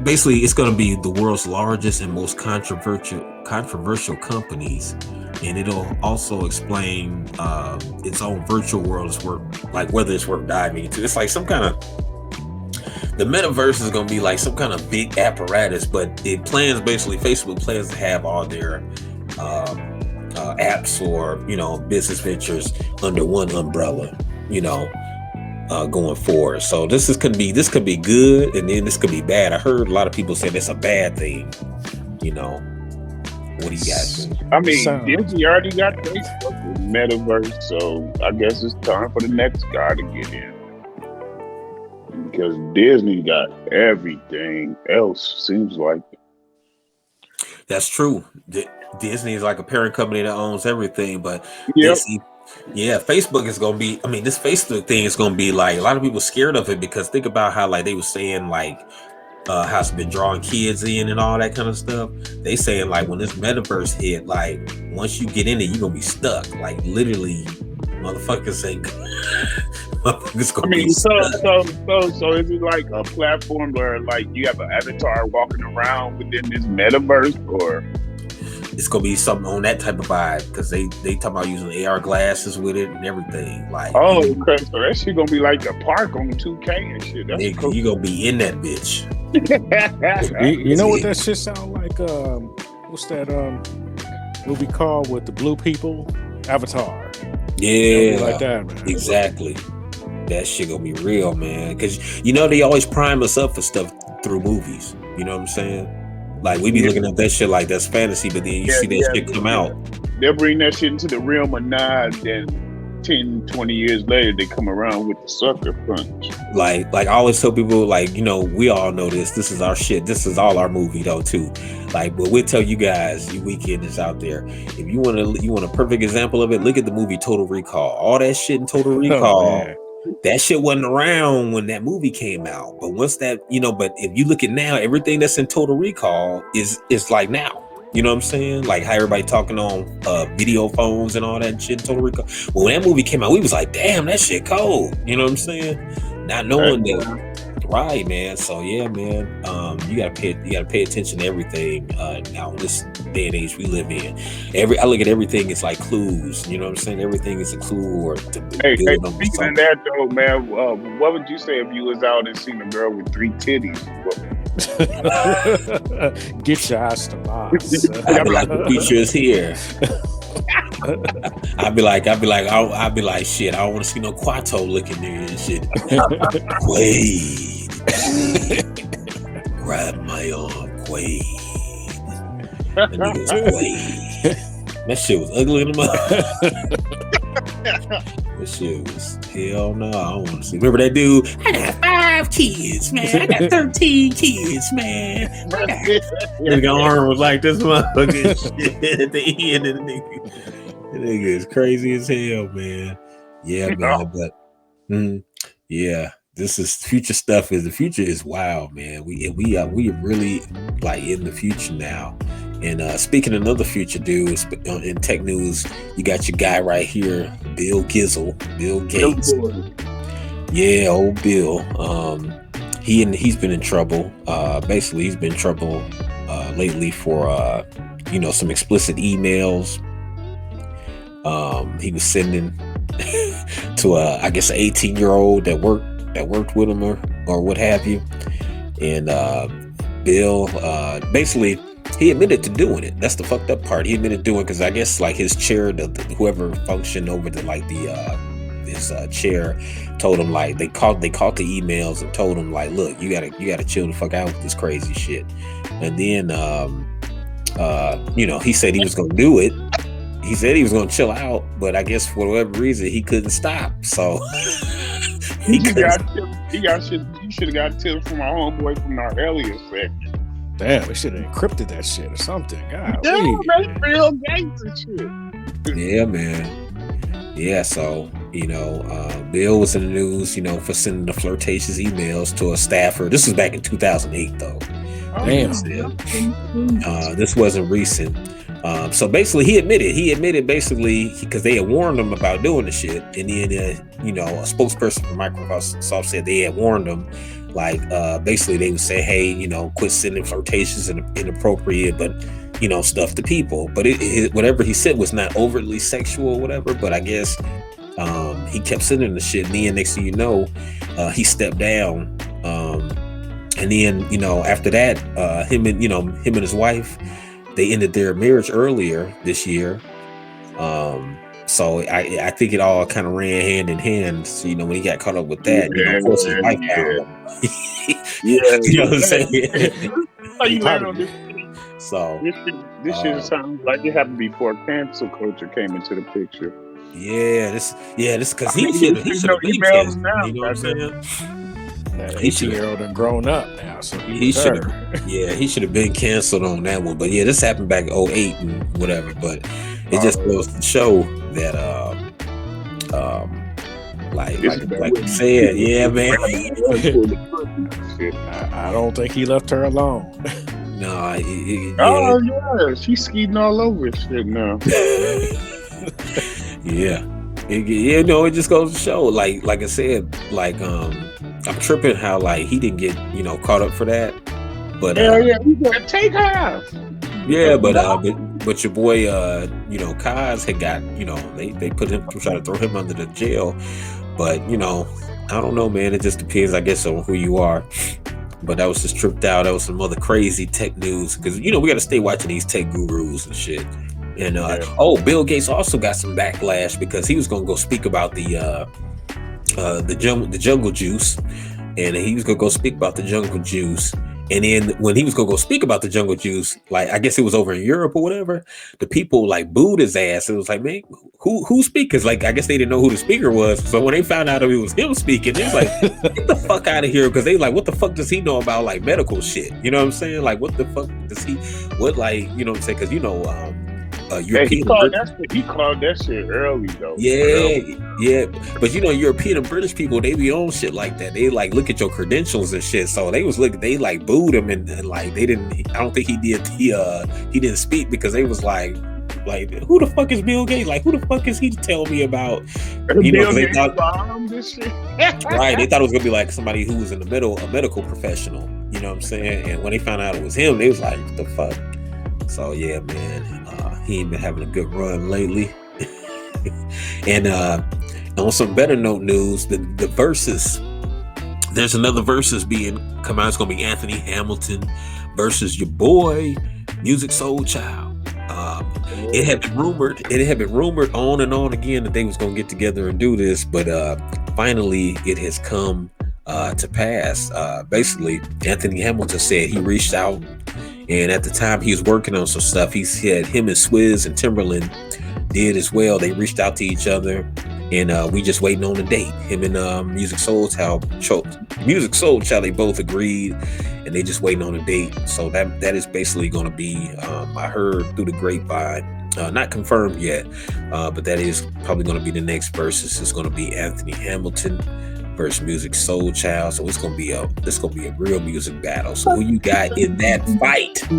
Basically, it's going to be the world's largest and most controversial companies, and it'll also explain its own virtual world whether it's worth diving into. It's like some kind of the metaverse is going to be like some kind of big apparatus, but Facebook plans to have all their apps or business ventures under one umbrella, going forward. So this could be good, and then this could be bad. I heard a lot of people say that's a bad thing. What do you guys think? I mean, Disney already got Facebook metaverse, so I guess it's time for the next guy to get in, because Disney got everything else. Seems like that's true. Disney is like a parent company that owns everything, but Disney. Yeah, Facebook is going to be, this Facebook thing is going to be like, a lot of people scared of it because think about how like they were saying like how it's been drawing kids in and all that kind of stuff. They saying like when this metaverse hit, like once you get in it, you're going to be stuck. Like literally motherfuckers ain't motherfuckers going to be stuck. So is it like a platform where like you have an avatar walking around within this metaverse, or? It's gonna be something on that type of vibe because they talk about using AR glasses with it and everything. Like, so that shit gonna be like the park on 2K and shit. That's cool. You gonna be in that bitch. you know what that shit sound like? What's that movie called with the blue people? Avatar. Yeah, like that, man. Exactly. That shit gonna be real, man. Because they always prime us up for stuff through movies. You know what I'm saying? Like we be looking at that shit like that's fantasy, but then you see that shit come out. They'll bring that shit into the realm of Nas, then 10, 20 years later they come around with the sucker punch. Like I always tell people, like, we all know this. This is our shit. This is all our movie though too. Like, but we'll tell you guys, you weekenders out there, if you want a perfect example of it, look at the movie Total Recall. All that shit in Total Recall. That shit wasn't around when that movie came out, but once that, but if you look at now, everything that's in Total Recall is like now, you know what I'm saying? Like how everybody talking on video phones and all that shit in Total Recall. Well, when that movie came out, we was like, damn, that shit cold. You know what I'm saying? Not knowing that Right, man. So yeah, man. You gotta pay attention to everything now in this day and age we live in. I look at everything as like clues. You know what I'm saying? Everything is a clue or to Hey, build on speaking something. of that though, man, what would you say if you was out and seen a girl with 3 titties? Get your ass to Mars. I'd be like, the future is here. I'd be like, shit, I don't want to see no Quato looking there and shit. Quaid. Grab my arm, Quaid. That nigga's Quaid. That shit was ugly in the mouth. That shit was hell no. I don't want to see. Remember that dude? I got 5 kids, man. I got 13 kids, man. Nigga arm was like this motherfucking shit at the end of the nigga. That nigga is crazy as hell, man. Yeah, man. But yeah, this is future stuff. The future is wild, man. We are really like in the future now. And speaking of another future dudes in tech news, you got your guy right here, Bill Gates. Yeah, old Bill. He's been in trouble. Basically, he's been in trouble lately for some explicit emails. He was sending to I guess an 18-year-old that worked with him or what have you. And Bill basically he admitted to doing it. That's the fucked up part. He admitted to doing it because I guess like his chair, whoever functioned over the like his chair, told him like they caught the emails and told him like, look, you gotta chill the fuck out with this crazy shit. And then he said he was gonna do it. He said he was gonna chill out, but I guess for whatever reason he couldn't stop. So he should have got tips from our homeboy from our earlier segment. Damn, we should have encrypted that shit or something. God, yeah, that's real gangster shit. Yeah, man. Yeah, so Bill was in the news, for sending the flirtatious emails to a staffer. This was back in 2008, though. Damn. This wasn't recent. So basically, he admitted basically because they had warned him about doing the shit, and then a spokesperson from Microsoft said they had warned him. Like basically they would say, hey, quit sending flirtatious and inappropriate, but stuff to people. But it whatever he said was not overtly sexual or whatever. But I guess he kept sending the shit, and then next thing you know, he stepped down. And then after that, him and his wife, they ended their marriage earlier this year. So I think it all kind of ran hand in hand. So, when he got caught up with that, of course his wife found him. You know what I'm saying? How you land on this? So this shit sounds like it happened before cancel culture came into the picture. Yeah, this because he should have been canceled. Now, you know what I'm saying? That 18-year-old done grown up now, so he should have been canceled on that one. But yeah, this happened back in 2008 and whatever. But it just goes to show that like you said, yeah, man. I don't think he left her alone. No, yeah, she's skeeting all over shit now. Yeah, it just goes to show, like I said, like I'm tripping how like he didn't get caught up for that, but yeah, you gotta take her. Yeah, but your boy Kaz had got they put him try to throw him under the jail, but I don't know, man. It just depends, I guess, on who you are. But that was just tripped out. That was some other crazy tech news because we got to stay watching these tech gurus and shit. And Bill Gates also got some backlash because he was gonna go speak about the jungle juice, and he was gonna go speak about the jungle juice. And then when he was gonna go speak about the jungle juice, like I guess it was over in Europe or whatever, the people like booed his ass. It was like, man, who speakers? Like I guess they didn't know who the speaker was. So when they found out it was him speaking, they was like, get the fuck out of here, because they like, what the fuck does he know about like medical shit? You know what I'm saying? Like what the fuck does he? What like what I'm saying? Because European. He called that shit early though. Yeah. But European and British people, they be on shit like that. They like look at your credentials and shit. So they like booed him and like they didn't. I don't think he did. He didn't speak because they was like Like, who the fuck is Bill Gates? Like, who the fuck is he to tell me about? You know, Bill they Gates thought, bombed this shit. right? They thought it was gonna be like somebody who was in the middle, a medical professional. You know what I'm saying? And when they found out it was him, they was like, "The fuck." So yeah, man, he ain't been having a good run lately. And on some better note news, the versus. There's another versus being come out. It's gonna be Anthony Hamilton versus your boy, Music Soul Child. It had been rumored on and on again that they was gonna get together and do this, but finally it has come to pass. Basically, Anthony Hamilton said he reached out, and at the time he was working on some stuff. He said him and Swizz and Timberland did as well. They reached out to each other. And we just waiting on a date. Him and Music Soul Child, they both agreed, and they just waiting on a date. So that is basically going to be, I heard through the grapevine, not confirmed yet, but that is probably going to be the next versus. It's going to be Anthony Hamilton versus Music Soul Child. So it's going to be a real music battle. So who you got in that fight?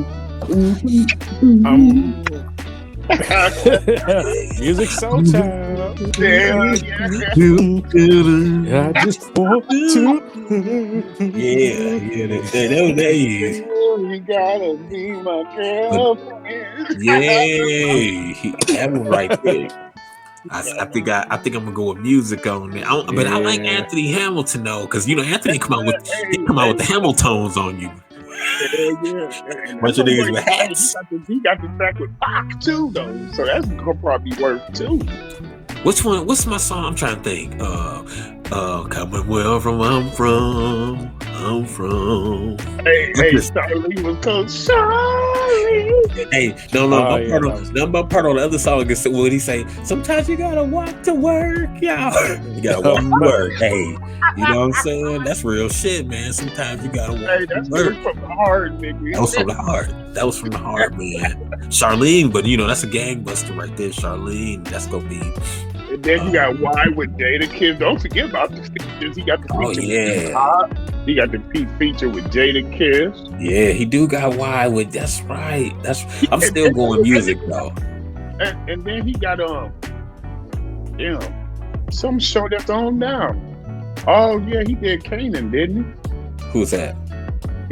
Music Soul Child. Yeah. I just want to. Yeah, that is. You gotta be my girlfriend. Yeah, that one right there. I think I'm gonna go with music on it. But I like Anthony Hamilton though, because you know Anthony come out with the Hamiltones on you. Yeah. Bunch of niggas with hats. He got the track with Pac too, though. So that's gonna probably work too. Which one? What's my song? I'm trying to think. Coming where I'm from. Hey, Charlie was called Charlie. Hey, no, my part on the other song is what he say. Sometimes you gotta walk to work, y'all. You gotta walk to work. Hey, you know what I'm saying? That's real shit, man. Sometimes you gotta walk to work. That's from the heart, nigga. That was from the heart, man. Charlene, but you know that's a gangbuster right there. Charlene, that's gonna be. And then you got Y with Jadakiss. Don't forget about the features. He got the feature. He got the feature with Jadakiss. Yeah, he do got Y with. That's right. I'm still going music though. And then he got some show that's on now. Oh yeah, he did Kanan, didn't he? Who's that?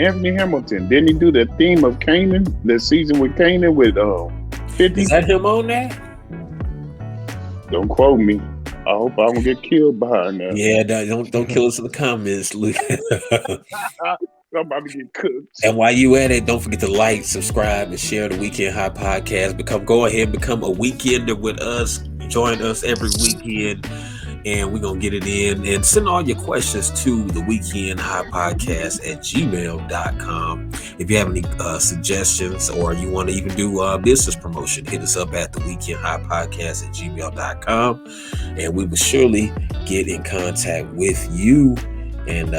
Anthony Hamilton. Didn't he do the theme of Kanan? The season with Kanan with 50? Is that him on that? Don't quote me. I hope I don't get killed behind that. Yeah, don't kill us in the comments, Luke. I'm about to get cooked. And while you at it, don't forget to like, subscribe, and share the Weekend High Podcast. Go ahead and become a weekender with us. Join us every weekend, and we're gonna get it in. And send all your questions to the Weekend High Podcast at gmail.com. If you have any suggestions or you want to even do business promotion, hit us up at the Weekend High Podcast at gmail.com, and we will surely get in contact with you. And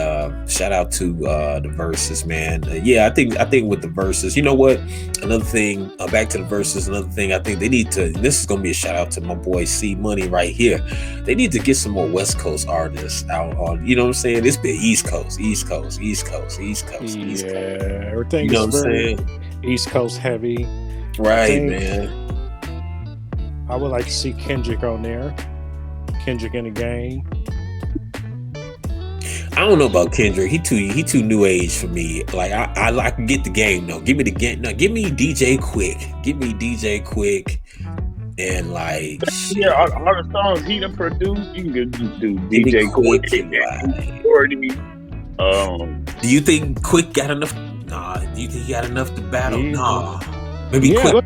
shout out to the verses, man. I think with the verses, you know what? Another thing, back to the verses. Another thing, I think they need to. This is gonna be a shout out to my boy C Money right here. They need to get some more West Coast artists out on. You know what I'm saying? It's been East Coast. Yeah, everything. You know what I'm saying? East Coast heavy. Right, man. I would like to see Kendrick on there. Kendrick in the game. I don't know about Kendrick. He too new age for me. Like I can get the game though. Give me the game. No, give me DJ Quick. Give me DJ Quick. And like yeah, all the songs he done produced, you can do DJ Quick. Do you think Quick got enough? Nah. Do you think he got enough to battle? Nah. Maybe Quick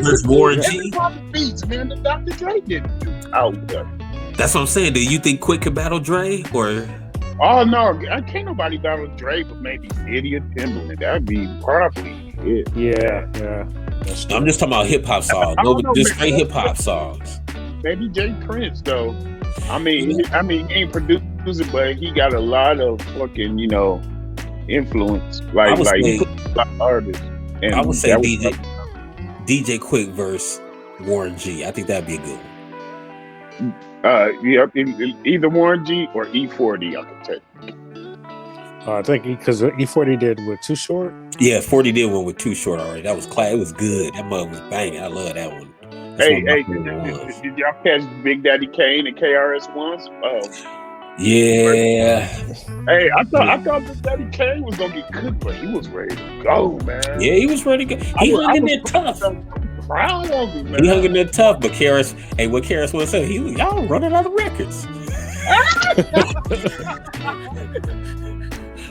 versus Warren G. Beats, man. The Dr. Dre didn't do out there. That's what I'm saying. Do you think Quick can battle Dre or? Oh no, I can't nobody battle Dre, but maybe Diddy or Timberland. That'd be probably it. Yeah. I'm just talking about hip hop songs. Just straight hip hop songs. Maybe Jay Prince though. I mean, he ain't producer, but he got a lot of fucking, influence. Like he put a lot of artists. And I would say DJ Quick versus Warren G. I think that'd be a good one. Either Warren G or E40, I can take. I think because E40 did with Too Short. Yeah, 40 did one with Too Short already. That was class. It was good. That mug was banging. I love that one. That's one Hey, of my hey, favorite ones. did y'all catch Big Daddy Kane and KRS One's? Yeah. Hey, I thought Big Daddy Kane was gonna get cooked, but he was ready to go, man. Yeah, he was ready to go. I He hung in was there tough. proud of him, man. He hung in there tough, but what Karis was saying, y'all running out of records.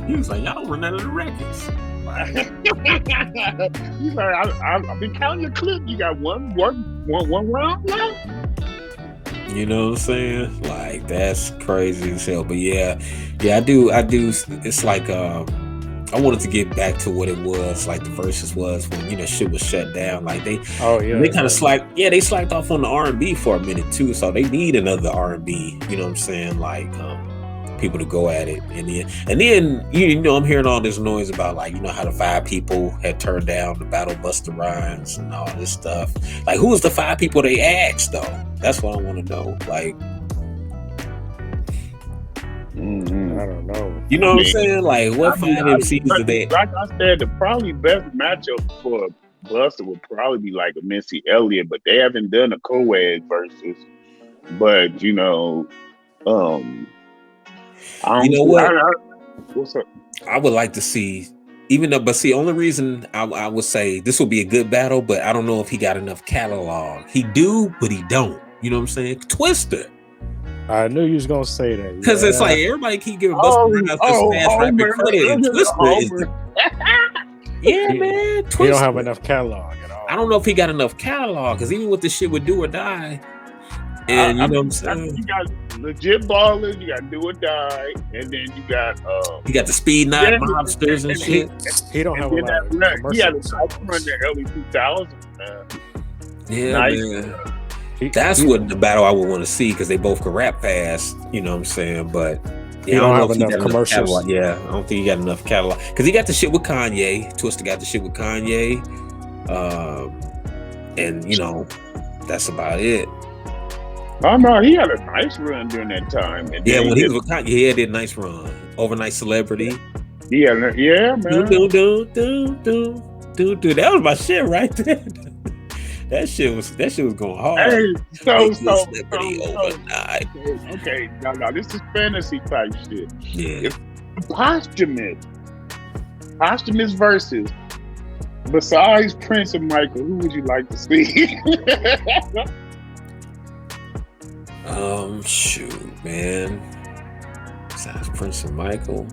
He was like, y'all running out of the records. He's like, I've been counting the clip. You got one round left. You know what I'm saying? Like, that's crazy as hell. But yeah, I do. It's like I wanted to get back to what it was like the verses was when shit was shut down. Like they kind of slacked. Yeah, they slacked off on the R&B for a minute too. So they need another R&B. You know what I'm saying? Like people to go at it. And then I'm hearing all this noise about like how the 5 people had turned down the Battle Buster Rhymes and all this stuff. Like who was the 5 people they asked though? That's what I want to know. Like. I don't know. You know what I'm saying? Like, what 5 MCs did they? Like I said, the probably best matchup for Buster would probably be like a Missy Elliott, but they haven't done a co-ed versus. But what's up? I would like to see, only reason I would say this will be a good battle, but I don't know if he got enough catalog. He do, but he don't. You know what I'm saying? Twister. I knew you was gonna say that because it's like everybody keep giving Busta Rhymes this fast rapid credit, and Twister is man. Twister. He don't have enough catalog at all. I don't know if he got enough catalog because even with the shit with Do or Die, and you know what I'm saying, you got legit ballers, you got Do or Die, and then you got the Speed Knot mobsters and shit. He don't have a lot of commercials. He had a top run in the early 2000s, man. Yeah, nice. Man. That's what the battle I would want to see because they both could rap fast. You know what I'm saying? But I don't have enough commercials. I don't think he got enough catalog because he got the shit with Kanye. Twister got the shit with Kanye, and that's about it. Oh no, he had a nice run during that time. And yeah, when he was with Kanye, he did a nice run. Overnight Celebrity. Yeah, man. Do. That was my shit right there. That shit was going hard. Hey, Celebrity overnight. Okay, now this is fantasy type shit. Yeah. If posthumous verses. Besides Prince and Michael, who would you like to see? Shoot, man. Besides Prince and Michael.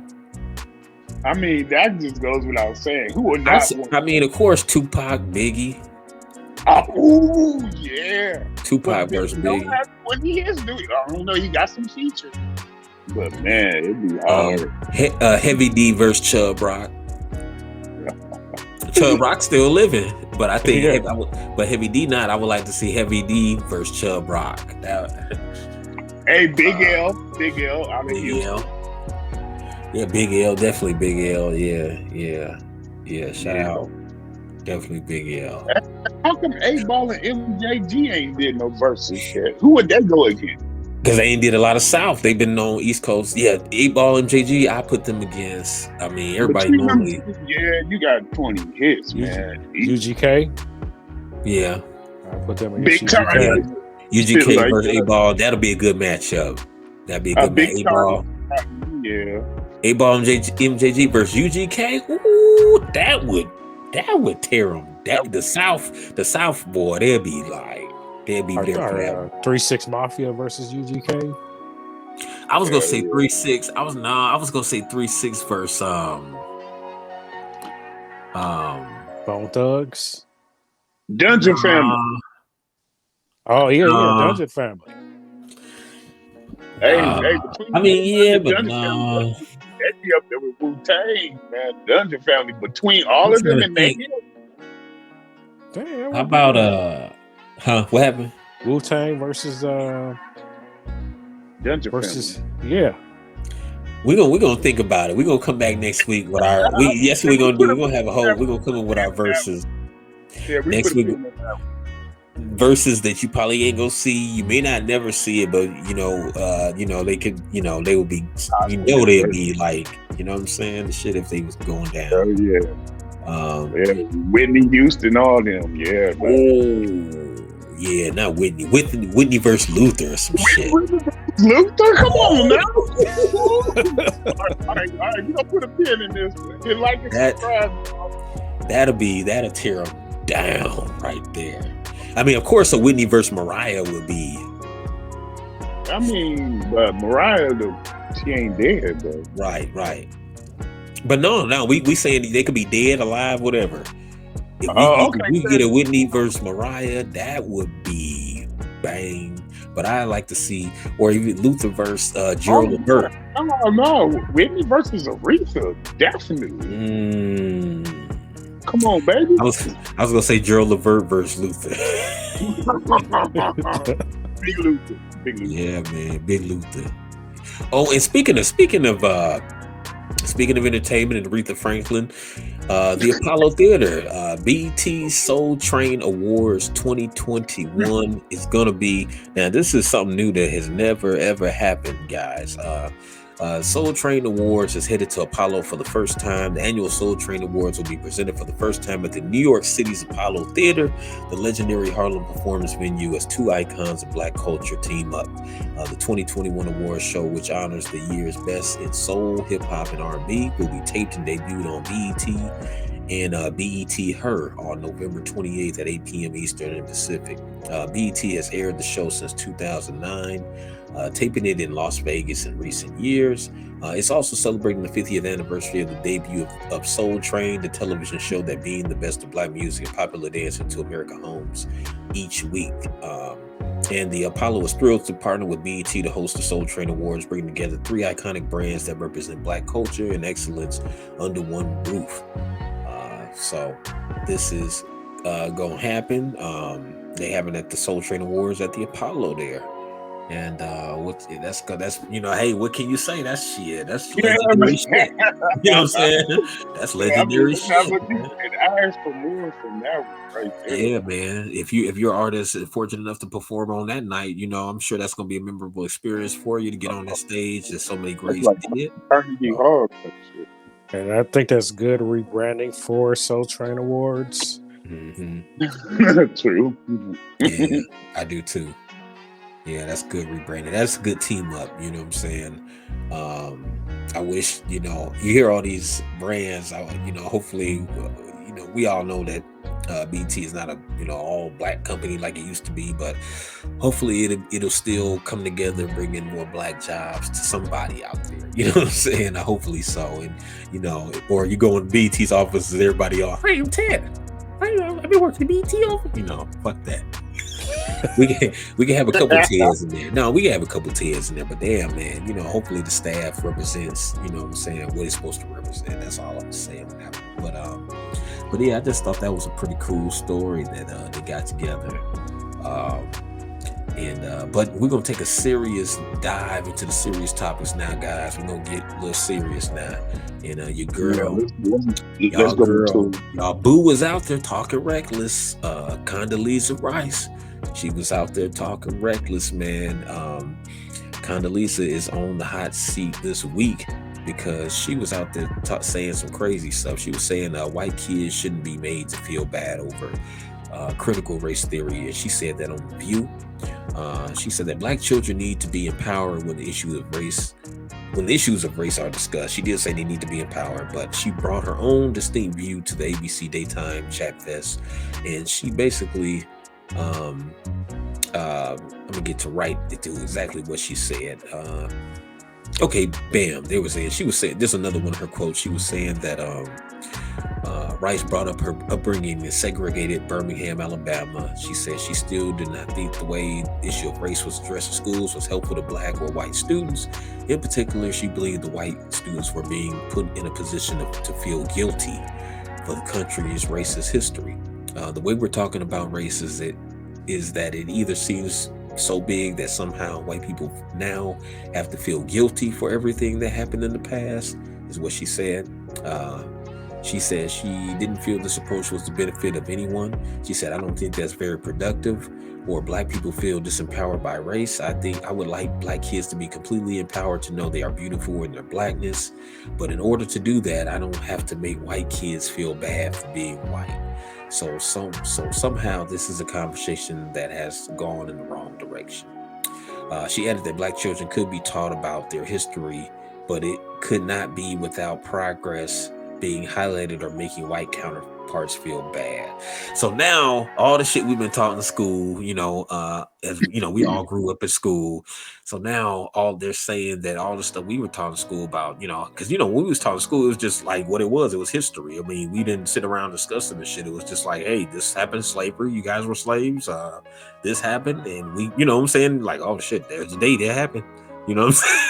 I mean, that just goes without saying. Who would not? Of course, Tupac, Biggie. Oh yeah, Tupac versus Biggie. What he is doing? I don't know. He got some features, but man, it'd be hard. Heavy D versus Chubb Rock. Chubb Rock still living, but I think, but Heavy D not. I would like to see Heavy D versus Chubb Rock. Hey, Big L out of Houston. Yeah, Big L, definitely Big L. Yeah. Shout out. Definitely Big L. How come A-Ball and MJG ain't did no verses yet? Who would they go against? Because they ain't did a lot of South. They've been on East Coast. Yeah, A-Ball and MJG, I put them against. I mean, everybody normally. Yeah, you got 20 hits, man. UGK? Yeah. I put them against Big time. UGK versus A-Ball, that'll be a good matchup. That'd be a good matchup. A-Ball. Yeah. A-Ball and MJG versus UGK. Ooh, that would tear them. The South boy, they'd be very proud. 3-6 Mafia versus UGK. I was gonna say 3-6. I was gonna say 3-6 versus Bone Thugs. Dungeon Family. Oh yeah, Dungeon Family. Hey, I mean, yeah, but no. They'd be up there with Wu-Tang, man. Dungeon Family. Between all of them and they Damn. How about what happened? Wu-Tang versus Dungeon versus Family. Yeah. We're gonna think about it. We're gonna come back next week with our we're gonna have a whole, we're gonna come in with our verses next week. Verses that you probably ain't gonna see. You may not never see it, but they could, they would be, they'd be like, you know what I'm saying? The shit if they was going down. Oh yeah. Whitney Houston, all them, yeah. Oh Yeah, not Whitney. Whitney versus Luther or some shit. Luther, come on now. all right, you gonna put a pin in this. You like it, subscribe. That'll tear them down right there. I mean, of course, a Whitney versus Mariah would be. I mean, Mariah, she ain't dead though. Right. But no, we saying they could be dead, alive, whatever. If we get a Whitney versus Mariah, that would be bang. But I like to see, or even Luther versus Gerald Levert. No, Whitney versus Aretha, definitely. Come on, baby. I was gonna say Gerald Levert versus Luther. Big Luther. Yeah, man, Big Luther. Oh, and speaking of entertainment and Aretha Franklin, the Apollo Theater, BET Soul Train Awards 2021 is gonna be. Now, this is something new that has never ever happened, guys. Soul Train Awards is headed to Apollo for the first time. The annual Soul Train Awards will be presented for the first time at the New York City's Apollo Theater, the legendary Harlem performance venue, as two icons of Black culture team up. The 2021 awards show, which honors the year's best in soul, hip hop, and R&B, will be taped and debuted on BET and BET Her on November 28th at 8 p.m. Eastern and Pacific. BET has aired the show since 2009. Taping it in Las Vegas in recent years. It's also celebrating the 50th anniversary of the debut of Soul Train, the television show that being the best of Black music and popular dance into American homes each week. And the Apollo is thrilled to partner with BET to host the Soul Train Awards, bringing together three iconic brands that represent Black culture and excellence under one roof. So this is gonna happen. They have it at the Soul Train Awards at the Apollo there. And that's hey, what can you say? That's shit. That's legendary shit. You know what I'm saying? That's legendary shit. I asked for more from that one right there. Yeah, man. If your artist is fortunate enough to perform on that night, I'm sure that's gonna be a memorable experience for you to get on that stage. There's so many greats did. And I think that's good rebranding for Soul Train Awards. Mm-hmm. True. Yeah, I do too. Yeah, that's good rebranding. That's a good team up. You know what I'm saying? I wish, you hear all these brands, hopefully, we all know that BT is not a, all Black company like it used to be, but hopefully it'll still come together and bring in more Black jobs to somebody out there. You know what I'm saying? Hopefully so. And, or you go in BT's offices, everybody off. Hey, I'm Ted. I've been working the BT office. Fuck that. we can have a couple Teds in there. No, we can have a couple Teds in there, but damn, man, hopefully the staff represents, what I'm saying, what it's supposed to represent. That's all I'm saying on that one. But yeah, I just thought that was a pretty cool story that they got together. But we're gonna take a serious dive into the serious topics now, guys. We're gonna get a little serious now. And your girl, y'all boo was out there talking reckless. Condoleezza Rice, she was out there talking reckless, man. Condoleezza is on the hot seat this week because she was out there saying some crazy stuff. She was saying white kids shouldn't be made to feel bad over critical race theory, and she said that on The View. She said that Black children need to be empowered when the issues of race are discussed. She did say they need to be empowered, but she brought her own distinct view to the ABC Daytime Chat Fest, and she basically I'm gonna get to exactly what she said. Okay, bam, she was saying, there's another one of her quotes. She was saying that Rice brought up her upbringing in segregated Birmingham, Alabama. She said she still did not think the way the issue of race was addressed in schools was helpful to Black or white students. In particular, she believed the white students were being put in a position to feel guilty for the country's racist history. The way we're talking about race is that it either seems so big that somehow white people now have to feel guilty for everything that happened in the past, is what she said. She said she didn't feel this approach was the benefit of anyone. She said, I don't think that's very productive. or black people feel disempowered by race. I think I would like black kids to be completely empowered to know they are beautiful in their blackness. But in order to do that, I don't have to make white kids feel bad for being white. So somehow this is a conversation that has gone in the wrong direction. She added that black children could be taught about their history, but it could not be without progress being highlighted or making white counterparts feel bad. So now all the shit we've been taught in school, as you know, we all grew up in school. So now all they're saying that all the stuff we were taught in school about, because when we was taught in school, it was just like what it was. It was history. I mean, we didn't sit around discussing the shit. It was just like, hey, this happened, slavery. You guys were slaves. This happened, and we, what I'm saying, like, oh shit, there's a day that happened. You know what I'm saying?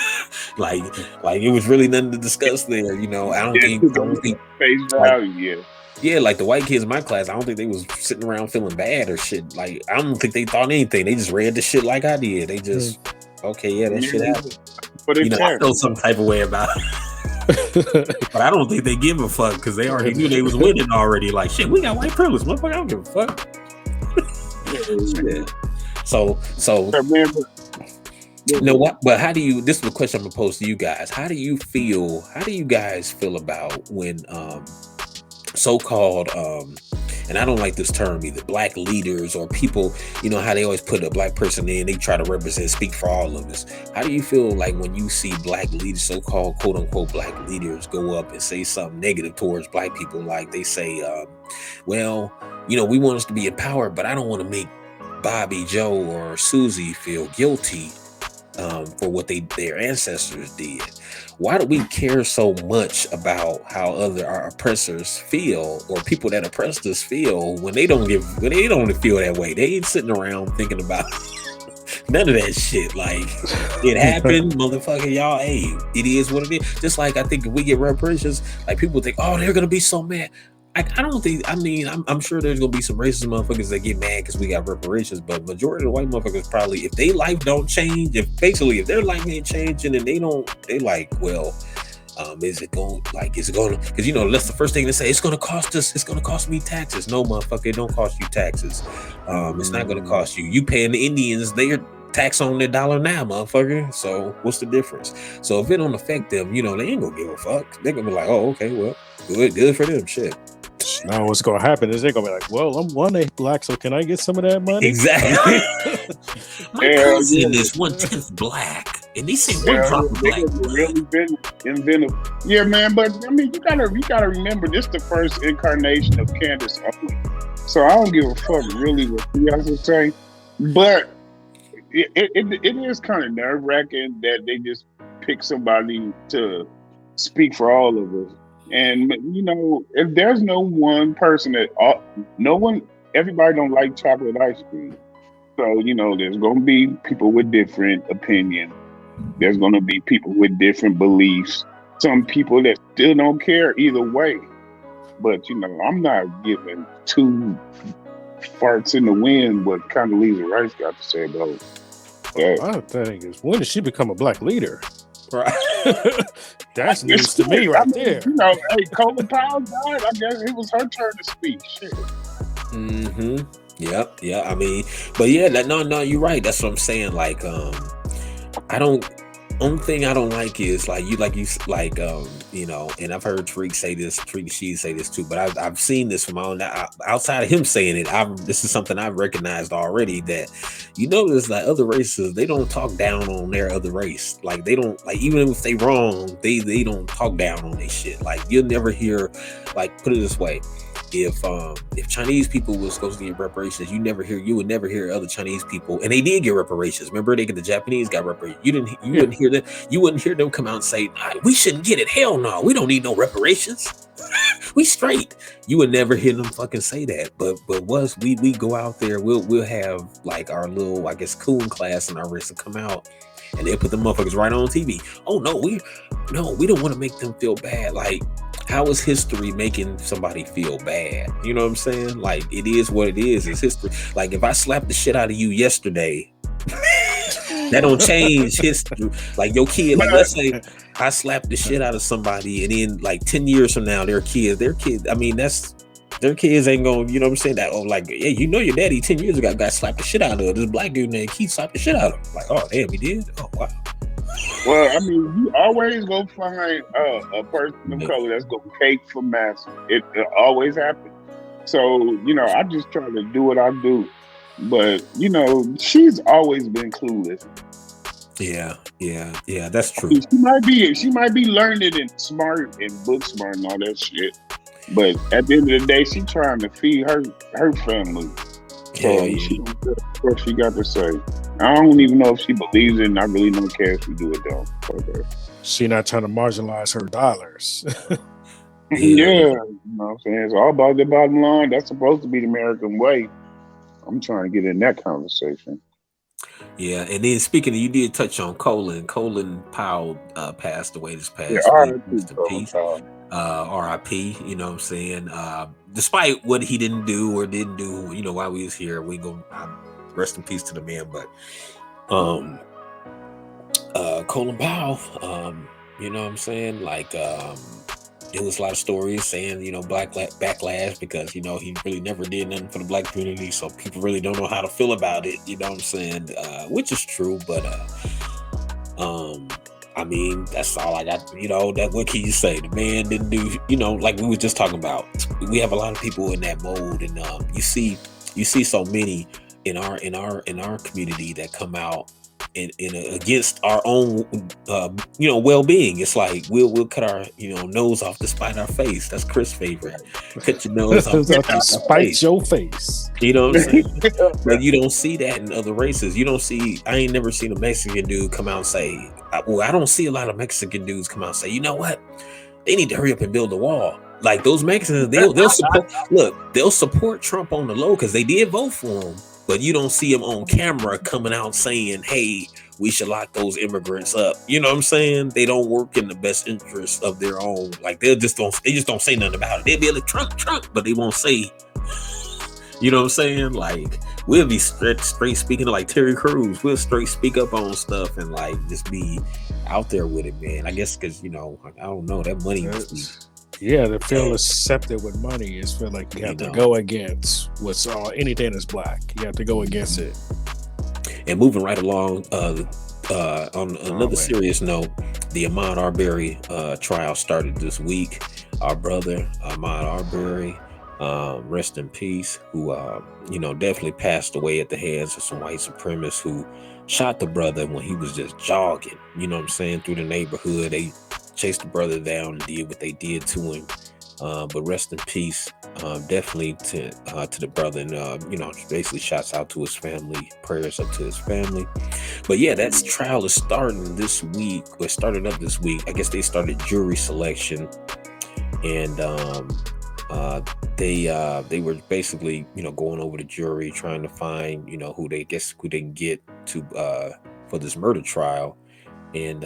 like it was really nothing to discuss there. I don't think face value. Yeah, like the white kids in my class, I don't think they was sitting around feeling bad or shit. Like, I don't think they thought anything. They just read the shit like I did. They just, okay, yeah, that shit happened. But I feel some type of way about it. But I don't think they give a fuck because they already knew they was winning already. Like, shit, we got white privilege. Motherfucker, I don't give a fuck. Yeah. So remember. What? But how do you? This is the question I'm gonna pose to you guys. How do you guys feel about when so-called and I don't like this term either, black leaders or people, how they always put a black person in, they try to represent, speak for all of us. How do you feel like when you see black leaders, so-called quote unquote black leaders, go up and say something negative towards black people? Like they say, well, we want us to be empowered, but I don't want to make Bobby, Joe, or Susie feel guilty for what their ancestors did. Why do we care so much about how our oppressors feel, or people that oppressed us feel, when they don't feel that way? They ain't sitting around thinking about none of that shit. Like, it happened, motherfucker, y'all. Hey, it is what it is. Just like I think if we get reparations, like people think, oh, they're gonna be so mad. I don't think. I mean, I'm sure there's gonna be some racist motherfuckers that get mad because we got reparations, but majority of the white motherfuckers probably, if their life don't change, if their life ain't changing, and they like, well, is it going? Because that's the first thing they say. It's gonna cost us. It's gonna cost me taxes. No, motherfucker, it don't cost you taxes. It's not gonna cost you. You paying the Indians their tax on their dollar now, motherfucker. So what's the difference? So if it don't affect them, they ain't gonna give a fuck. They're gonna be like, oh, okay, well, good for them. Shit. Now what's gonna happen is they're gonna be like, well, I'm 1/8 black, so can I get some of that money? Exactly. My cousin is 1/10 black, and they say one drop of black. Really been inventive. Yeah, man. But I mean, you gotta remember, this the first incarnation of Candace Owens. So I don't give a fuck really what you guys are saying, but it is kind of nerve wracking that they just pick somebody to speak for all of us. And if there's no one person everybody don't like chocolate ice cream. So, there's going to be people with different opinions. There's going to be people with different beliefs. Some people that still don't care either way. But, I'm not giving two farts in the wind what Condoleezza Rice got to say about that. I think is, when did she become a black leader? Right. That's news to me right there. Hey, Colin Powell died. I guess it was her turn to speak. Shit. Mm-hmm. Yep. Yeah. I mean, but yeah, no, you're right. That's what I'm saying. Like, only thing I don't like is and I've heard Tariq say this, Tariq Sheed say this too, but I've seen this from outside of him saying it. This is something I've recognized already, that there's like other races, they don't talk down on their other race. Like, they don't, like, even if they wrong, they don't talk down on their shit. Like, you'll never hear, like, put it this way, if Chinese people was supposed to get reparations, you would never hear other Chinese people, and they did get reparations. Remember, the Japanese got reparations. You wouldn't hear them come out and say, we shouldn't get it. Hell no, we don't need no reparations. We straight. You would never hear them fucking say that. But once we go out there, we'll have like our little, I guess, coon class and our race to come out, and they'll put the motherfuckers right on TV. Oh no, we don't want to make them feel bad. Like, how is history making somebody feel bad? You know what I'm saying? Like, it is what it is. It's history. Like, if I slapped the shit out of you yesterday, that don't change history. Like, your kid, like, let's say I slapped the shit out of somebody, and then like 10 years from now, their kids, I mean, that's Their kids ain't gonna, you know what I'm saying? That like, yeah, you know your daddy 10 years ago got slapped the shit out of this black dude named Keith slapped the shit out of him. Like, oh damn, he did? Oh wow. Well, I mean, you always gonna find a person of color that's gonna cake for massa. It always happens. So, I just try to do what I do. But, she's always been clueless. Yeah, that's true. She might be learned and smart and book smart and all that shit. But at the end of the day, she trying to feed her family. So she don't care what she got to say. I don't even know if she believes it, and I really don't care if she do it though. Okay. She not trying to marginalize her dollars. Yeah, you know what I'm saying? It's all about the bottom line. That's supposed to be the American way. I'm trying to get in that conversation. Yeah, and then speaking of, you did touch on Colin. Colin Powell passed away this past week. Rest in peace. R.I.P. You know what I'm saying? Despite what he didn't do or didn't do, while we was here, we go rest in peace to the man. But Colin Powell, you know what I'm saying? Like there was a lot of stories saying, black backlash because, he really never did nothing for the black community. So people really don't know how to feel about it. You know what I'm saying? Which is true. But, I mean, that's all I got. What can you say? The man didn't do, like we were just talking about. We have a lot of people in that mode. And you see so many in our community that come out in against our own well-being. It's like we'll cut our nose off despite our face. That's Chris' favorite. Cut your nose off despite your face. You know what I'm saying? But you don't see that in other races. I ain't never seen a Mexican dude come out and say, I don't see a lot of Mexican dudes come out and say, you know what? They need to hurry up and build a wall. Like those Mexicans, they'll support Trump on the low because they did vote for him. But you don't see them on camera coming out saying, hey, we should lock those immigrants up. You know what I'm saying? They don't work in the best interest of their own. Like they just don't say nothing about it. They'll be like Trump, but they won't say, you know what I'm saying? Like we'll be straight speaking to like Terry Crews. We'll straight speak up on stuff and like just be out there with it, man. I guess because, I don't know, that money must be. Yeah, to feel accepted with money is feel like you have to go against what's anything that's black. You have to go against it. And moving right along, on another serious note, the Ahmaud Arbery trial started this week. Our brother Ahmaud Arbery, rest in peace, who definitely passed away at the hands of some white supremacists who shot the brother when he was just jogging. You know what I'm saying? Through the neighborhood, they chased the brother down and did what they did to him. But rest in peace, definitely to the brother, and basically shouts out to his family, prayers up to his family. But yeah, that trial is starting this week. Or started up this week. I guess they started jury selection, and they were basically going over the jury, trying to find who they can get to for this murder trial, and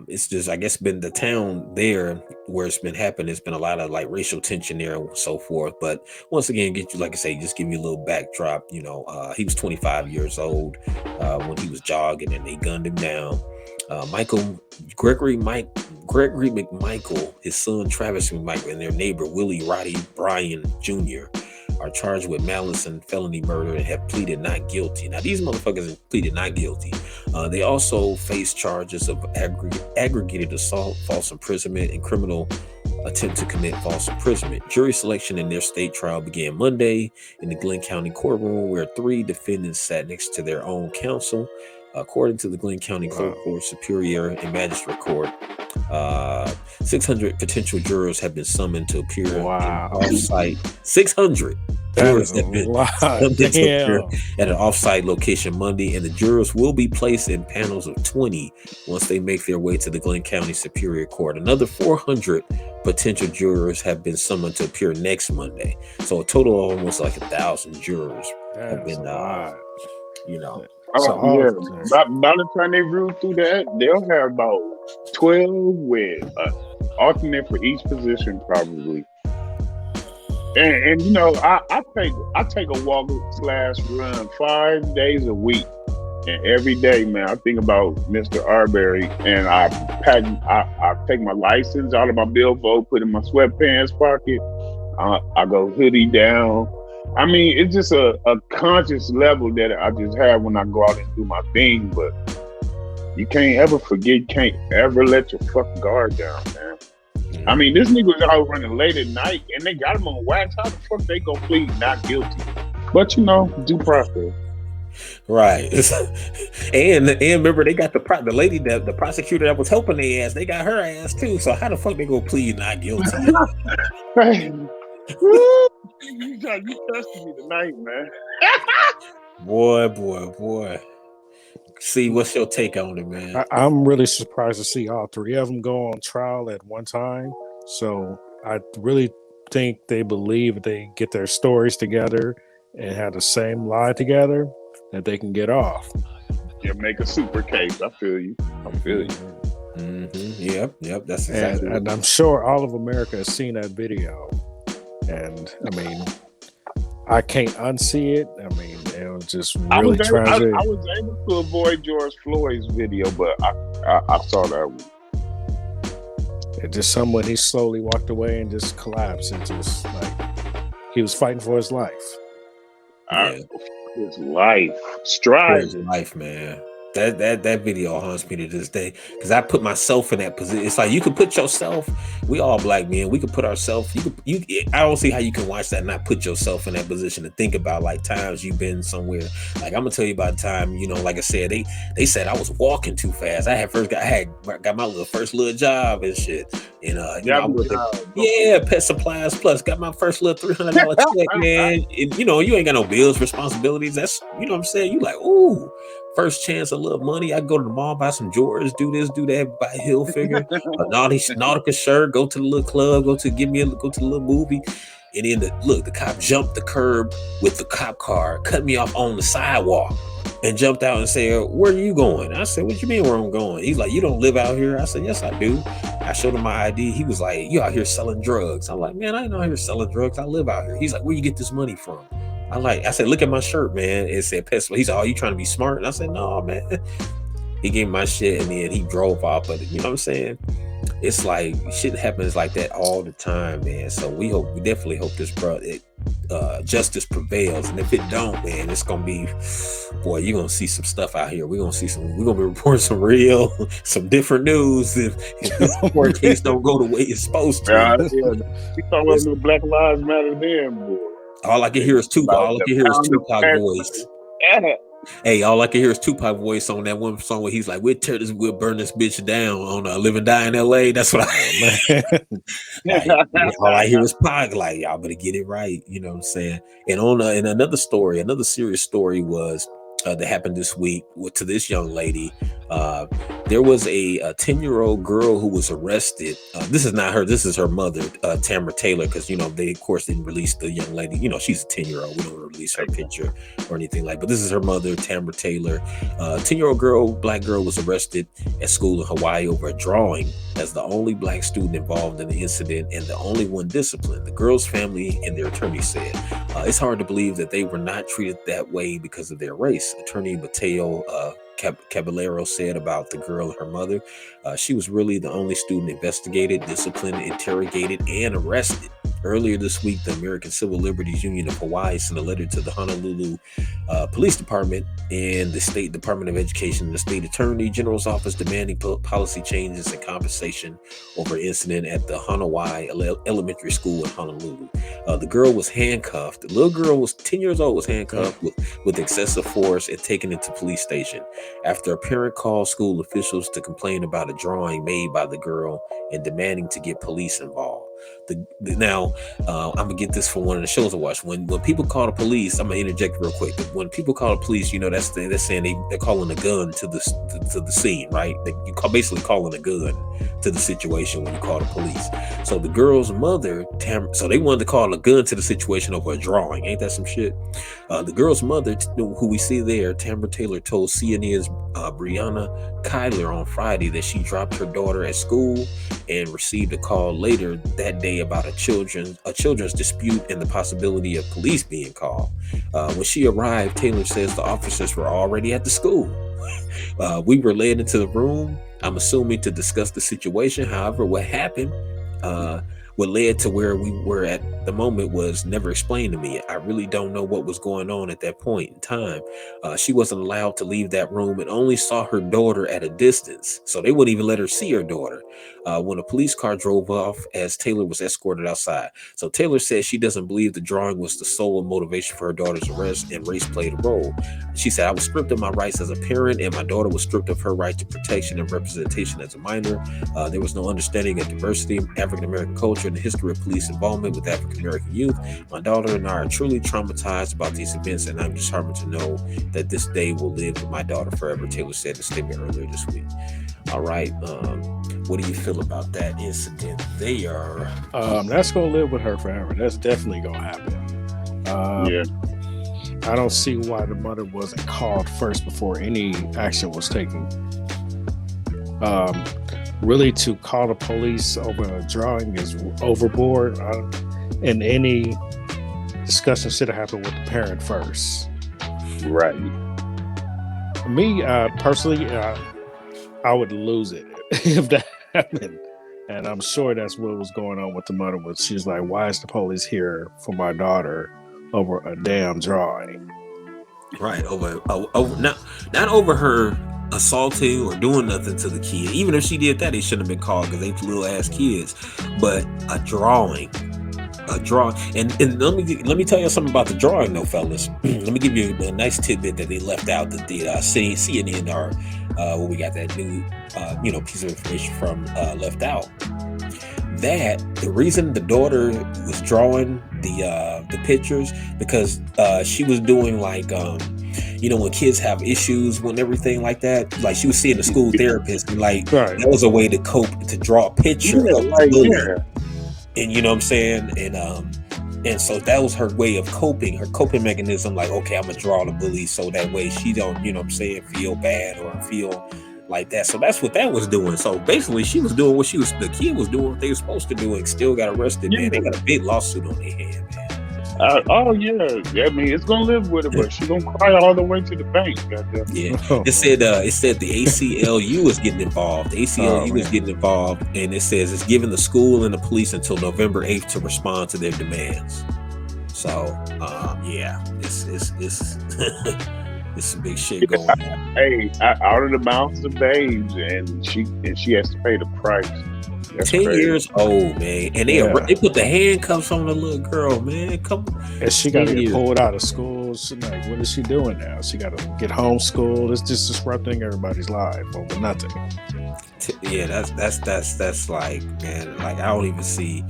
it's just, I guess, been the town there where it's been happening. It's been a lot of like racial tension there and so forth. But once again, like I say, just give you a little backdrop. He was 25 years old when he was jogging and they gunned him down. Gregory McMichael, his son Travis McMichael, and their neighbor Willie Roddy Bryan Jr. are charged with malice and felony murder and have pleaded not guilty. Now, these motherfuckers have pleaded not guilty. They also face charges of aggregated assault, false imprisonment, and criminal attempt to commit false imprisonment. Jury selection in their state trial began Monday in the Glenn County courtroom, where 3 defendants sat next to their own counsel. According to the Glenn County Clerk Court Superior and Magistrate Court, 600 potential jurors have been summoned to appear in off-site. 600 jurors have been summoned to appear at an off-site location Monday, and the jurors will be placed in panels of 20 once they make their way to the Glenn County Superior Court. Another 400 potential jurors have been summoned to appear next Monday. So a total of almost like 1,000 jurors have been, By the time they rule through that, they'll have about 12 with alternate for each position, probably. And I take a walk / run 5 days a week, and every day, man, I think about Mr. Arbery, and I take my license out of my billfold, put in my sweatpants pocket. I go hoodie down. I mean, it's just a conscious level that I just have when I go out and do my thing. But you can't ever forget, you can't ever let your fucking guard down, man. I mean, this nigga was out running late at night and they got him on wax. How the fuck they gonna plead not guilty? But you know, due process. Right. and remember, they got the lady, the prosecutor that was helping their ass, they got her ass too. So how the fuck they gonna plead not guilty? You tested me tonight, man. Boy. See, what's your take on it, man? I'm really surprised to see all three of them go on trial at one time. So I really think they believe if they get their stories together and have the same lie together, that they can get off. Yeah, make a super case. I feel you. Mm-hmm. Yep. That's exactly. And I'm sure all of America has seen that video. And I mean, I can't unsee it. I mean, it was just really tragic. I was able to avoid George Floyd's video, but I saw that one. It just someone, he slowly walked away and just collapsed. It just like he was fighting for his life. His life, strive. His life, man. That video haunts me to this day because I put myself in that position. It's like you can put yourself. We all black men. We can put ourselves. I don't see how you can watch that and not put yourself in that position to think about like times you've been somewhere. Like I'm gonna tell you about the time. You know, like I said, they said I was walking too fast. I got my first little job and shit. And Pet Supplies Plus got my first little $300 check, man. And, you know, you ain't got no bills, responsibilities. That's, you know what I'm saying. You like, ooh. First chance, a little money. I go to the mall, buy some Jordans, do this, do that, buy a Hilfiger, a Nautica shirt, go to the little club, go to the little movie. And then the cop jumped the curb with the cop car, cut me off on the sidewalk and jumped out and said, "Where are you going?" I said, "What you mean where I'm going?" He's like, "You don't live out here?" I said, "Yes, I do." I showed him my ID. He was like, "You out here selling drugs?" I'm like, "Man, I ain't out here selling drugs. I live out here." He's like, "Where you get this money from?" I said, "Look at my shirt, man." It said Pet. He said, "Oh, you trying to be smart?" And I said, "No, man." He gave me my shit and then he drove off. But you know what I'm saying? It's like shit happens like that all the time, man. So we definitely hope this justice prevails. And if it don't, man, it's gonna be, boy, you're gonna see some stuff out here. We're gonna be reporting some different news if this court case don't go the way it's supposed to. We talking about Black Lives Matter then, boy. All I can hear is Tupac. All I can hear is Tupac voice. Hey, all I can hear is Tupac voice on that one song where he's like, we'll burn this bitch down on Live and Die in LA. That's what all I hear is Pac, like, y'all better get it right. You know what I'm saying? And in another serious story was that happened this week to this young lady. There was a 10-year-old girl who was arrested. This is not her. This is her mother, Tamara Taylor, because, you know, they, of course, didn't release the young lady. You know, she's a 10-year-old. We don't release her picture or anything like that. But this is her mother, Tamara Taylor. 10-year-old black girl was arrested at school in Hawaii over a drawing as the only black student involved in the incident and the only one disciplined. The girl's family and their attorney said it's hard to believe that they were not treated that way because of their race. Attorney Mateo Caballero said about the girl and her mother, she was really the only student investigated, disciplined, interrogated, and arrested. Earlier this week, the American Civil Liberties Union of Hawaii sent a letter to the Honolulu Police Department and the State Department of Education and the State Attorney General's Office demanding policy changes and compensation over an incident at the Hawaii Elementary School in Honolulu. The girl was handcuffed. The little girl was 10 years old, was handcuffed with excessive force and taken into police station after a parent called school officials to complain about a drawing made by the girl and demanding to get police involved. Now, I'm gonna get this from one of the shows I watched. When people call the police, I'm gonna interject real quick. When people call the police, you know, that's saying they're calling a gun to the scene, right? Basically calling a gun to the situation when you call the police. So the girl's mother, so they wanted to call a gun to the situation over a drawing. Ain't that some shit? The girl's mother, who we see there, Tamara Taylor, told CNN's Brianna Kyler on Friday that she dropped her daughter at school and received a call later that day about a children's dispute and the possibility of police being called. When she arrived, Taylor says the officers were already at the school. We were led into the room, I'm assuming to discuss the situation. However, what happened What led to where we were at the moment was never explained to me. I really don't know what was going on at that point in time. She wasn't allowed to leave that room and only saw her daughter at a distance. So they wouldn't even let her see her daughter. When a police car drove off as Taylor was escorted outside. So Taylor said she doesn't believe the drawing was the sole motivation for her daughter's arrest and race played a role. She said, I was stripped of my rights as a parent and my daughter was stripped of her right to protection and representation as a minor. There was no understanding of diversity, African-American culture, and the history of police involvement with African-American youth. My daughter and I are truly traumatized about these events, and I'm determined to know that this day will live with my daughter forever, Taylor said in a statement earlier this week. All right. What do you feel about that incident there? That's going to live with her forever. That's definitely going to happen. Yeah. I don't see why the mother wasn't called first before any action was taken. Really, to call the police over a drawing is overboard. And any discussion should have happened with the parent first. Right. Me, personally, I would lose it if that happened. And I'm sure that's what was going on with the mother. She's like, why is the police here for my daughter over a damn drawing? Right. Over not over her assaulting or doing nothing to the kid. Even if she did that, they shouldn't have been called because they little ass kids. But a drawing. And let me tell you something about the drawing though, fellas. Let me give you a nice tidbit that they left out that the CNN or where we got that new piece of information from left out. That the reason the daughter was drawing the pictures because she was doing like when kids have issues and everything like that, like she was seeing a school therapist and like that was a way to cope, to draw a picture of the and you know what I'm saying, and so that was her way of coping, her coping mechanism, like, okay, I'm gonna draw the bully so that way she don't, you know what I'm saying, feel bad or feel like that. So that's what that was doing. So basically she was doing what the kid was doing what they were supposed to do and still got arrested. Man, they got a big lawsuit on their hand, man. Oh yeah, I mean it's gonna live with it, but she's gonna cry all the way to the bank. Goddamn. Yeah, it said the ACLU is getting involved. The ACLU is getting involved, and it says it's giving the school and the police until November 8th to respond to their demands. So yeah, it's it's some big shit going on. Hey, out of the mouths of babes, and she has to pay the price. That's 10 crazy. years old, man, and they put the handcuffs on the little girl, man. Come on. And she got to get pulled out of school. She, like, what is she doing now? She got to get homeschooled. It's just disrupting everybody's life over nothing. Yeah, that's like, man, like I don't even see.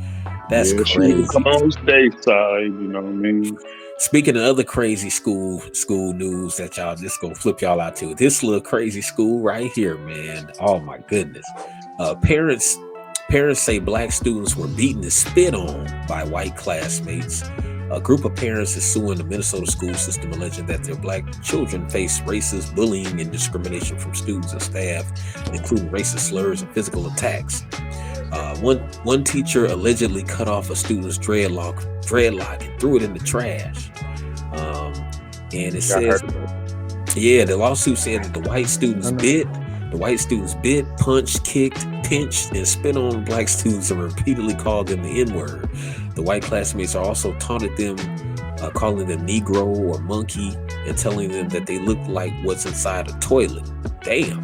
That's crazy. Come on, stateside. You know what I mean? Speaking of other crazy school news that y'all just gonna flip y'all out to, this little crazy school right here, man. Oh my goodness. Parents say black students were beaten and spit on by white classmates. A group of parents is suing the Minnesota school system, alleging that their black children face racist bullying and discrimination from students and staff, including racist slurs and physical attacks. One teacher allegedly cut off a student's dreadlock and threw it in the trash. And it says, the lawsuit said that the white students bit, punched, kicked, pinched, and spit on black students and repeatedly called them the N-word. The white classmates also taunted them, calling them Negro or monkey, and telling them that they looked like what's inside a toilet. Damn.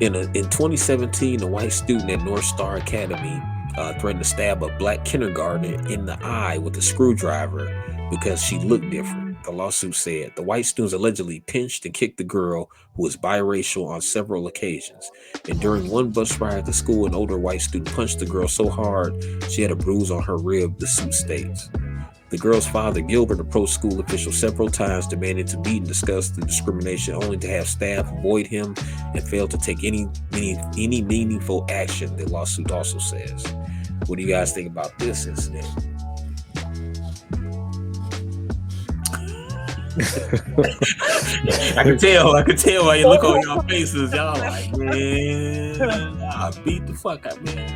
In 2017, a white student at North Star Academy threatened to stab a black kindergartner in the eye with a screwdriver because she looked different. The lawsuit said the white students allegedly pinched and kicked the girl, who was biracial, on several occasions. And during one bus ride to school, an older white student punched the girl so hard she had a bruise on her rib, the suit states. The girl's father, Gilbert, approached school officials several times, demanding to meet and discuss the discrimination, only to have staff avoid him and fail to take any meaningful action, the lawsuit also says. What do you guys think about this incident? I can tell by you look on your faces. Y'all like, man, I beat the fuck out, man.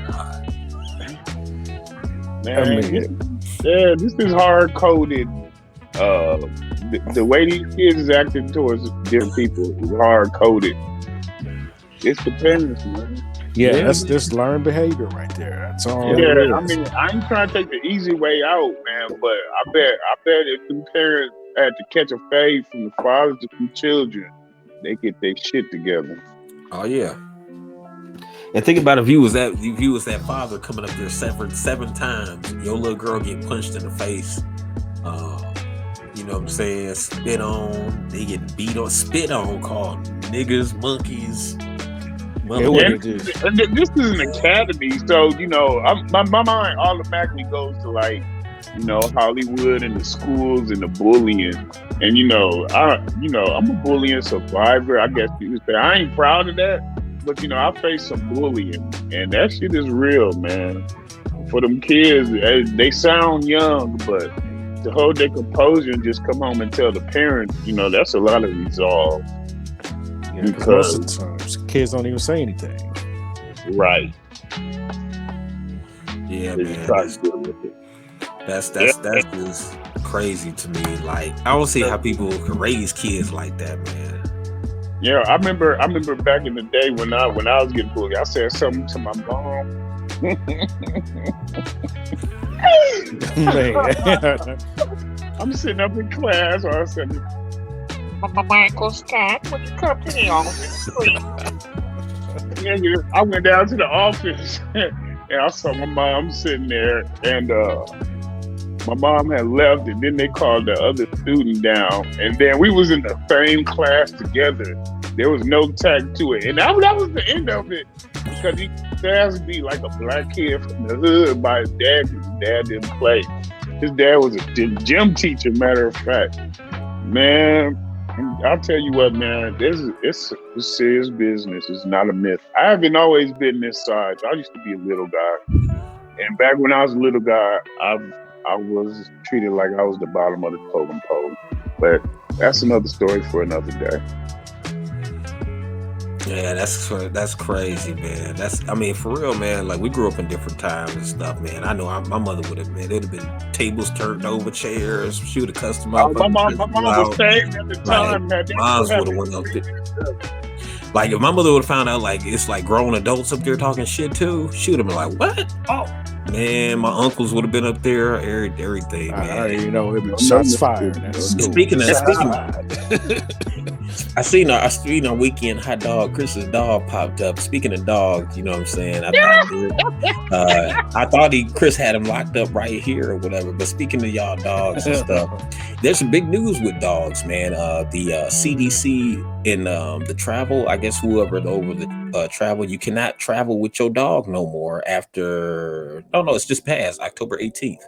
This is hard coded. The way these kids is acting towards different people is hard coded. It's the parents, man. Yeah, that's just learned behavior right there. That's all. Yeah, it I is. mean, I ain't trying to take the easy way out, man, but I bet if them parents had to catch a fade from the fathers to the children, they get their shit together. Oh yeah. And think about if you was that father coming up there seven times, your little girl get punched in the face. You know what I'm saying? Spit on, they get beat on, spit on, called niggas, monkeys. And this is an academy, so you know, my mind automatically goes to like, you know, Hollywood and the schools and the bullying, and you know, I'm a bullying survivor. I guess you could say I ain't proud of that, but you know, I faced some bullying, and that shit is real, man. For them kids, they sound young, but to hold their composure and just come home and tell the parents, you know, that's a lot of resolve. Yeah, because most of the times kids don't even say anything. Right. Yeah, man. That's just crazy to me. Like, I don't see how people can raise kids like that, man. Yeah, I remember back in the day when I was getting bullied, I said something to my mom. I'm sitting up in class, or I said, Michael Scott, would you come to the office, please? I went down to the office and I saw my mom sitting there, and my mom had left, and then they called the other student down, and then we was in the same class together. There was no tag to it, and that was the end of it, because he has to be like a black kid from the hood by his dad, because his dad didn't play. His dad was a gym teacher, matter of fact. Man, I'll tell you what, man, it's serious business. It's not a myth. I haven't always been this size. I used to be a little guy, and back when I was a little guy, I was treated like I was the bottom of the totem pole. But that's another story for another day. Yeah, that's crazy, man. I mean, for real, man. Like, we grew up in different times and stuff, man. I know my mother would have, man. It would have been tables turned over, chairs. She would have cussed them out. My mom was saying at the time that moms would have went up there. Like, if my mother would have found out, like, it's like grown adults up there talking shit too, she would have been like, "What? Oh, man!" My uncles would have been up there, everything, man. You know, it'd be shots fired. Speaking of. I seen on Weekend Hot Dog, Chris's dog popped up. Speaking of dogs, you know what I'm saying? I thought Chris had him locked up right here or whatever. But speaking of y'all dogs and stuff, there's some big news with dogs, man. The CDC in the travel, I guess whoever over the travel, you cannot travel with your dog no more after. No, it's just passed October 18th.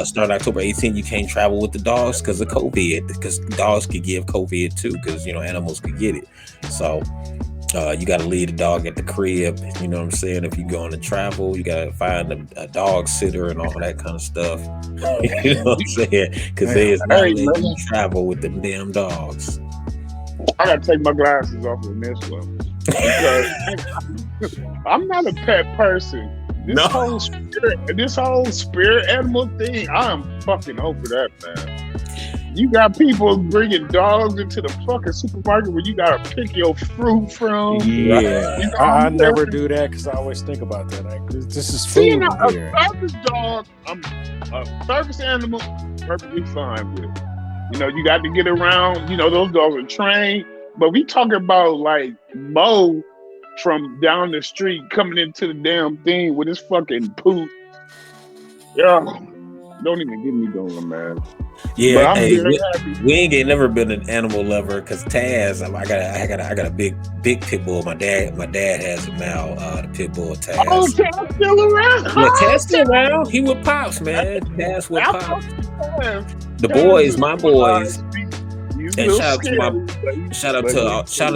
Starting October 18th, you can't travel with the dogs because of COVID, because dogs could give COVID too, because, you know, animals could get it. So you got to leave the dog at the crib. You know what I'm saying? If you go on to travel, you got to find a dog sitter and all that kind of stuff. You know what I'm saying? Because there's not letting you travel with them damn dogs. I got to take my glasses off on this one, because I'm not a pet person. This whole spirit animal thing, I'm fucking over that, man. You got people bringing dogs into the fucking supermarket where you gotta pick your fruit from. Yeah, you know, I never do that because I always think about that. Like, this is food. You know, a service dog, a service animal, perfectly fine with. You know, you got to get around. You know, those dogs are trained, but we talking about like Mo from down the street coming into the damn thing with his fucking poop. Yeah, don't even get me going, man. Yeah, we ain't never been an animal lover because Taz. I got a big pit bull. My dad has him now. The pit bull Taz. Oh, Taz still around. Yeah, Taz still around. He with pops, man. Taz with pops. The boys, my boys. And shout out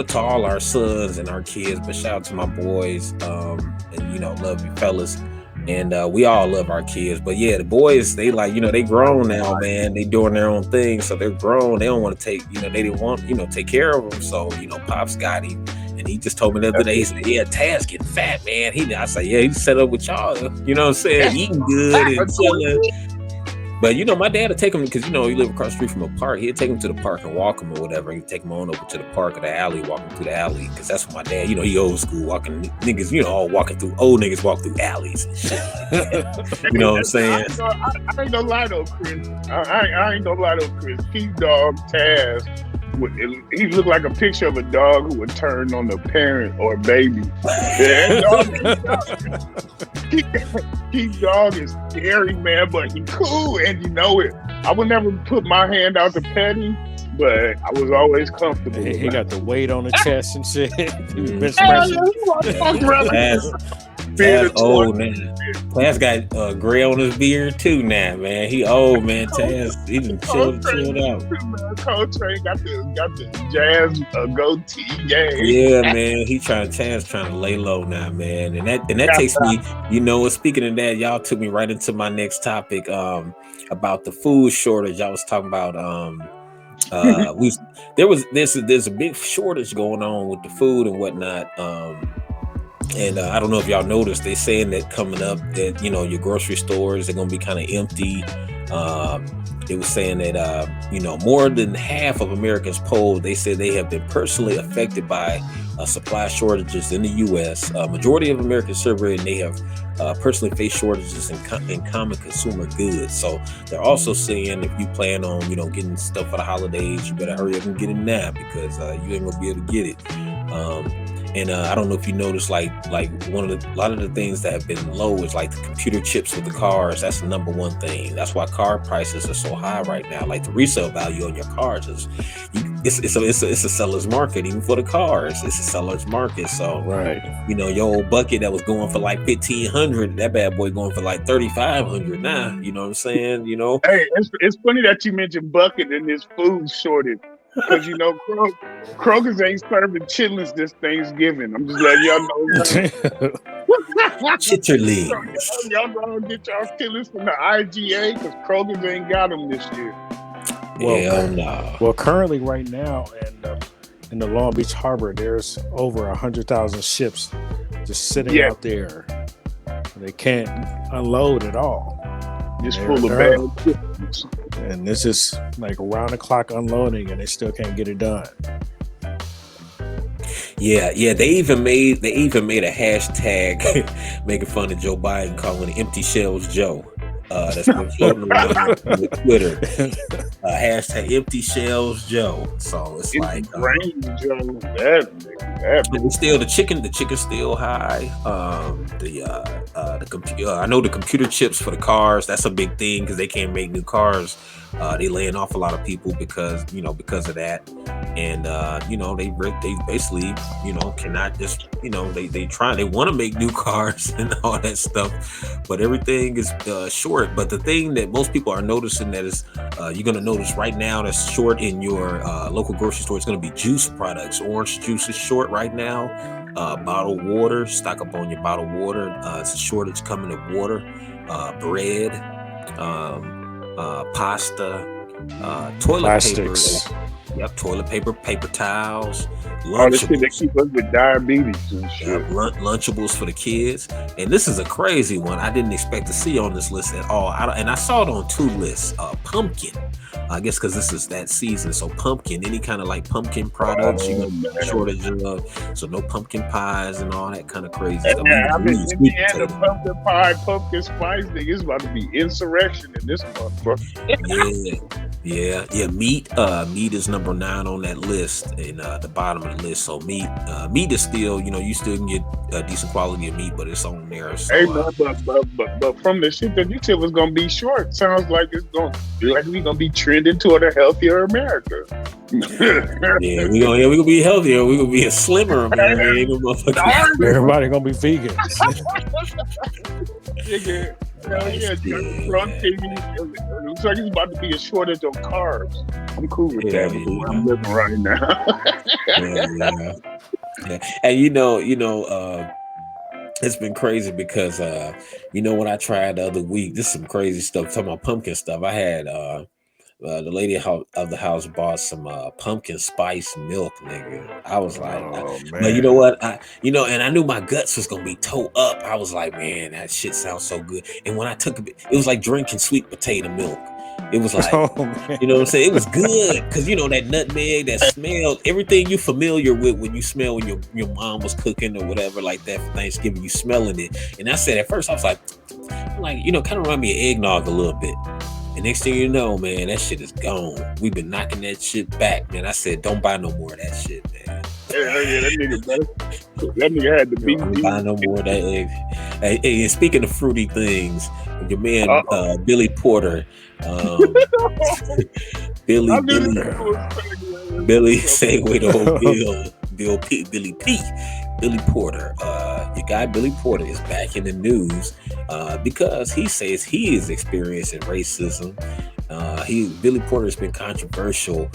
to all our sons and our kids, but shout out to my boys. And you know, love you fellas. And we all love our kids. But yeah, the boys, they like, you know, they grown now, man. They doing their own thing. So they're grown. They don't want to take, you know, they didn't want, you know, take care of them. So, you know, Pops got him. And he just told me the other day, he said, yeah, Taz getting fat, man. I said, yeah, he set up with y'all. You know what I'm saying? Eating good and chilling. But my dad would take him because he live across the street from a park. He'd take him to the park and walk him or whatever. He'd take him on over to the park or the alley, walk him through the alley because that's what my dad. He old school walking niggas. All walking through old niggas walk through alleys and shit like that. You know what I'm saying? I ain't gonna lie though, Chris. I ain't gonna lie though, Chris. Keep dog Taz. He looked like a picture of a dog who would turn on the parent or baby. Keep dog is scary, man, but he cool and you know it. I would never put my hand out to pet him, but I was always comfortable. He got the weight on the chest and shit. Taz old man. Taz got gray on his beard too now, man. He old man. Taz, he done chilled out. Coltrane got the jazz goatee game. Yeah, man. Taz trying to lay low now, man. And that takes me, speaking of that, y'all took me right into my next topic about the food shortage. Y'all was talking about there's a big shortage going on with the food and whatnot. And I don't know if y'all noticed, they saying that coming up that, your grocery stores are going to be kind of empty. They were saying that, more than half of Americans polled, they said they have been personally affected by supply shortages in the U.S. Majority of Americans surveyed, and they have personally faced shortages in common consumer goods. So they're also saying if you plan on, getting stuff for the holidays, you better hurry up and get it now because you ain't going to be able to get it. And I don't know if you noticed, like a lot of the things that have been low is like the computer chips with the cars. That's the number one thing. That's why car prices are so high right now. Like the resale value on your cars it's a seller's market even for the cars. It's a seller's market. So right, your old bucket that was going for like $1,500, that bad boy going for like $3,500 now. You know what I'm saying? Hey, it's funny that you mentioned bucket in this food shortage. Because Kroger's ain't serving chitlins this Thanksgiving. I'm just letting y'all know. Chitterlings. Y'all gonna get y'all chitlins from the IGA because Kroger's ain't got them this year. Well, currently right now in the Long Beach Harbor, there's over 100,000 ships just sitting out there. They can't unload at all. Just full of bad chitlins. And this is like around the clock unloading, and they still can't get it done. Yeah. They even made a hashtag making fun of Joe Biden, calling it "Empty Shelves Joe." That's been floating around on Twitter. Hashtag Empty Shelves Joe. So it's like the chicken's still high. The computer. I know the computer chips for the cars. That's a big thing because they can't make new cars. They laying off a lot of people because of that, and they basically cannot just they want to make new cars and all that stuff, but everything is short. But the thing that most people are noticing that is you're gonna notice right now that's short in your local grocery store. It's gonna be juice products. Orange juice is short right now. Bottled water, stock up on your bottled water. It's a shortage coming of water, bread. Pasta, toilet Plastics. paper. Yep, toilet paper, paper towels, all this shit that keep us with diabetes and shit. Yep, Lunchables for the kids. And this is a crazy one I didn't expect to see on this list at all. I saw it on two lists. Pumpkin. I guess because this is that season. So pumpkin, any kind of like pumpkin products, shortage of. So no pumpkin pies and all that kind of crazy stuff. I mean, in the end, the pumpkin pie, pumpkin spice thing is about to be insurrection in this month, bro. Yeah. Meat. Meat is number 9 on that list, and the bottom of the list. So meat is still, you still can get a decent quality of meat, but it's on there. So, hey, but from the shit that you said was gonna be short, sounds like it's gonna we're gonna be trending toward a healthier America. Yeah, we gonna be healthier. We gonna be a slimmer America. Everybody gonna be vegan. Looks like it's about to be a shortage of carbs. I'm cool with that. Yeah. I'm living right now. And it's been crazy because when I tried the other week, this is some crazy stuff. Talking about pumpkin stuff, I had the lady of the house bought some pumpkin spice milk, nigga. I was like, but you know what? And I knew my guts was gonna be toe up. I was like, man, that shit sounds so good. And when I took it was like drinking sweet potato milk. It was like, you know what I'm saying? It was good because you know that nutmeg, that smell, everything you're familiar with when you smell when your mom was cooking or whatever like that for Thanksgiving, you smelling it. And I said at first I was like, you know, kind of remind me of eggnog a little bit. And next thing you know, man, that shit is gone. We've been knocking that shit back, man. I said, don't buy no more of that shit, man. Yeah, that nigga had to be. Don't buy no more of that egg. Hey, and speaking of fruity things, your man Billy Porter, Billy segue to old Billy P. Billy Porter, your guy Billy Porter is back in the news because he says he is experiencing racism. Billy Porter has been controversial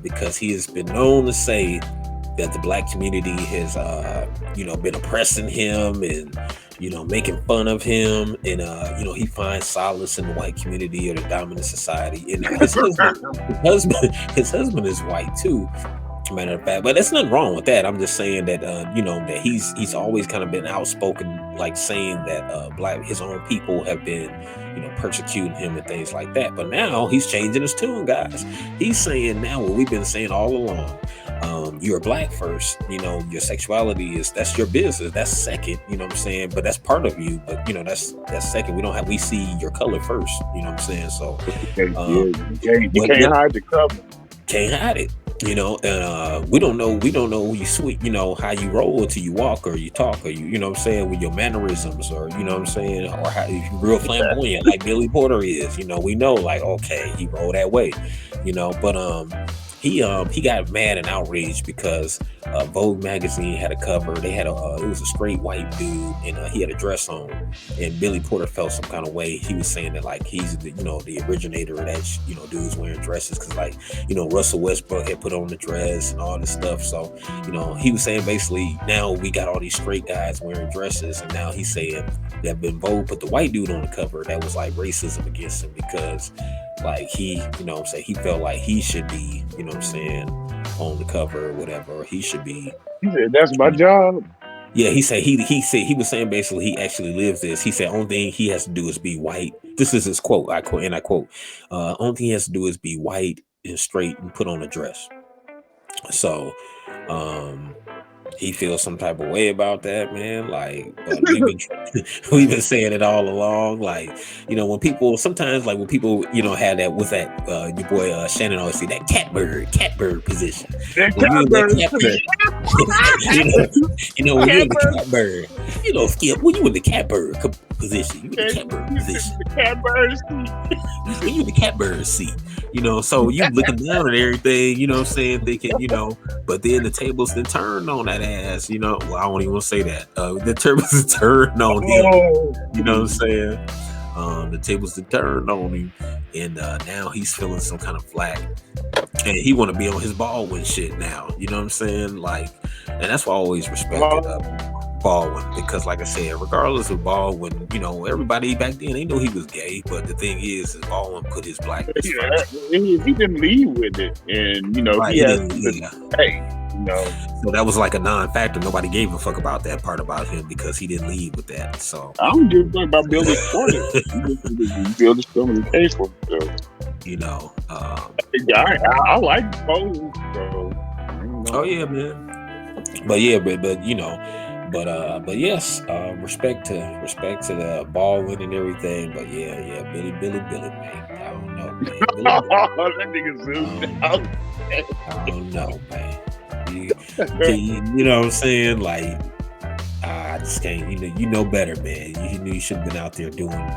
because he has been known to say that the black community has, been oppressing him and, making fun of him. And, he finds solace in the white community or the dominant society. And his husband is white too. Matter of fact, but there's nothing wrong with that. I'm just saying that that he's always kind of been outspoken, like saying that his own people have been persecuting him and things like that. But now he's changing his tune, guys. He's saying now what we've been saying all along. You're black first, your sexuality that's your business. That's second, you know what I'm saying? But that's part of you. But that's second. We see your color first, you know what I'm saying? So you can't hide the color. Can't hide it. We don't know who you sweet, how you roll until you walk or you talk or you know what I'm saying, with your mannerisms or, you know what I'm saying, or how you're real flamboyant like Billy Porter is, we know like, okay, he rolled that way, but he got mad and outraged because Vogue magazine had a cover. They had it was a straight white dude and he had a dress on, and Billy Porter felt some kind of way. He was saying that like he's the originator of that dudes wearing dresses because like Russell Westbrook had put on the dress and all this stuff. So he was saying basically now we got all these straight guys wearing dresses, and now he's saying that when Vogue put the white dude on the cover, that was like racism against him because like he he felt like he should be on the cover or whatever, or he should be. He said that's my job. Yeah, he said he was saying basically he actually lives this. He said only thing he has to do is be white. This is his quote. I quote. Only thing he has to do is be white and straight and put on a dress. So he feels some type of way about that, man. Like, but we've been saying it all along. Like, when people have that with that your boy Shannon always say that catbird position. When you're in the catbird, Skip, when you in the catbird position, you in the catbird position. The catbird seat. When you in the catbird seat, so you looking down at everything, you know what I'm saying, thinking, but then the tables then turned on that ass, well, I don't even want to say that. The tables turned on him, you know what I'm saying? The tables then turned on him, and now he's feeling some kind of flack. And he want to be on his Baldwin shit now, you know what I'm saying? Like, and that's why I always respected Baldwin, because like I said, regardless of Baldwin, everybody back then, they knew he was gay, but the thing is Baldwin put his blackness first. He didn't leave with it, and right, he had hey, so that was like a non-factor. Nobody gave a fuck about that part about him because he didn't leave with that. So I don't give a fuck about Billy Porter. Billy Porter case for himself. I like both. So, oh yeah, man. But yes, respect to the Baldwin and everything. But yeah, Billy, man. I don't know, man. That nigga zoomed out. I don't know, man. You know what I'm saying? Like, I just can't. You know better, man. You knew you should have been out there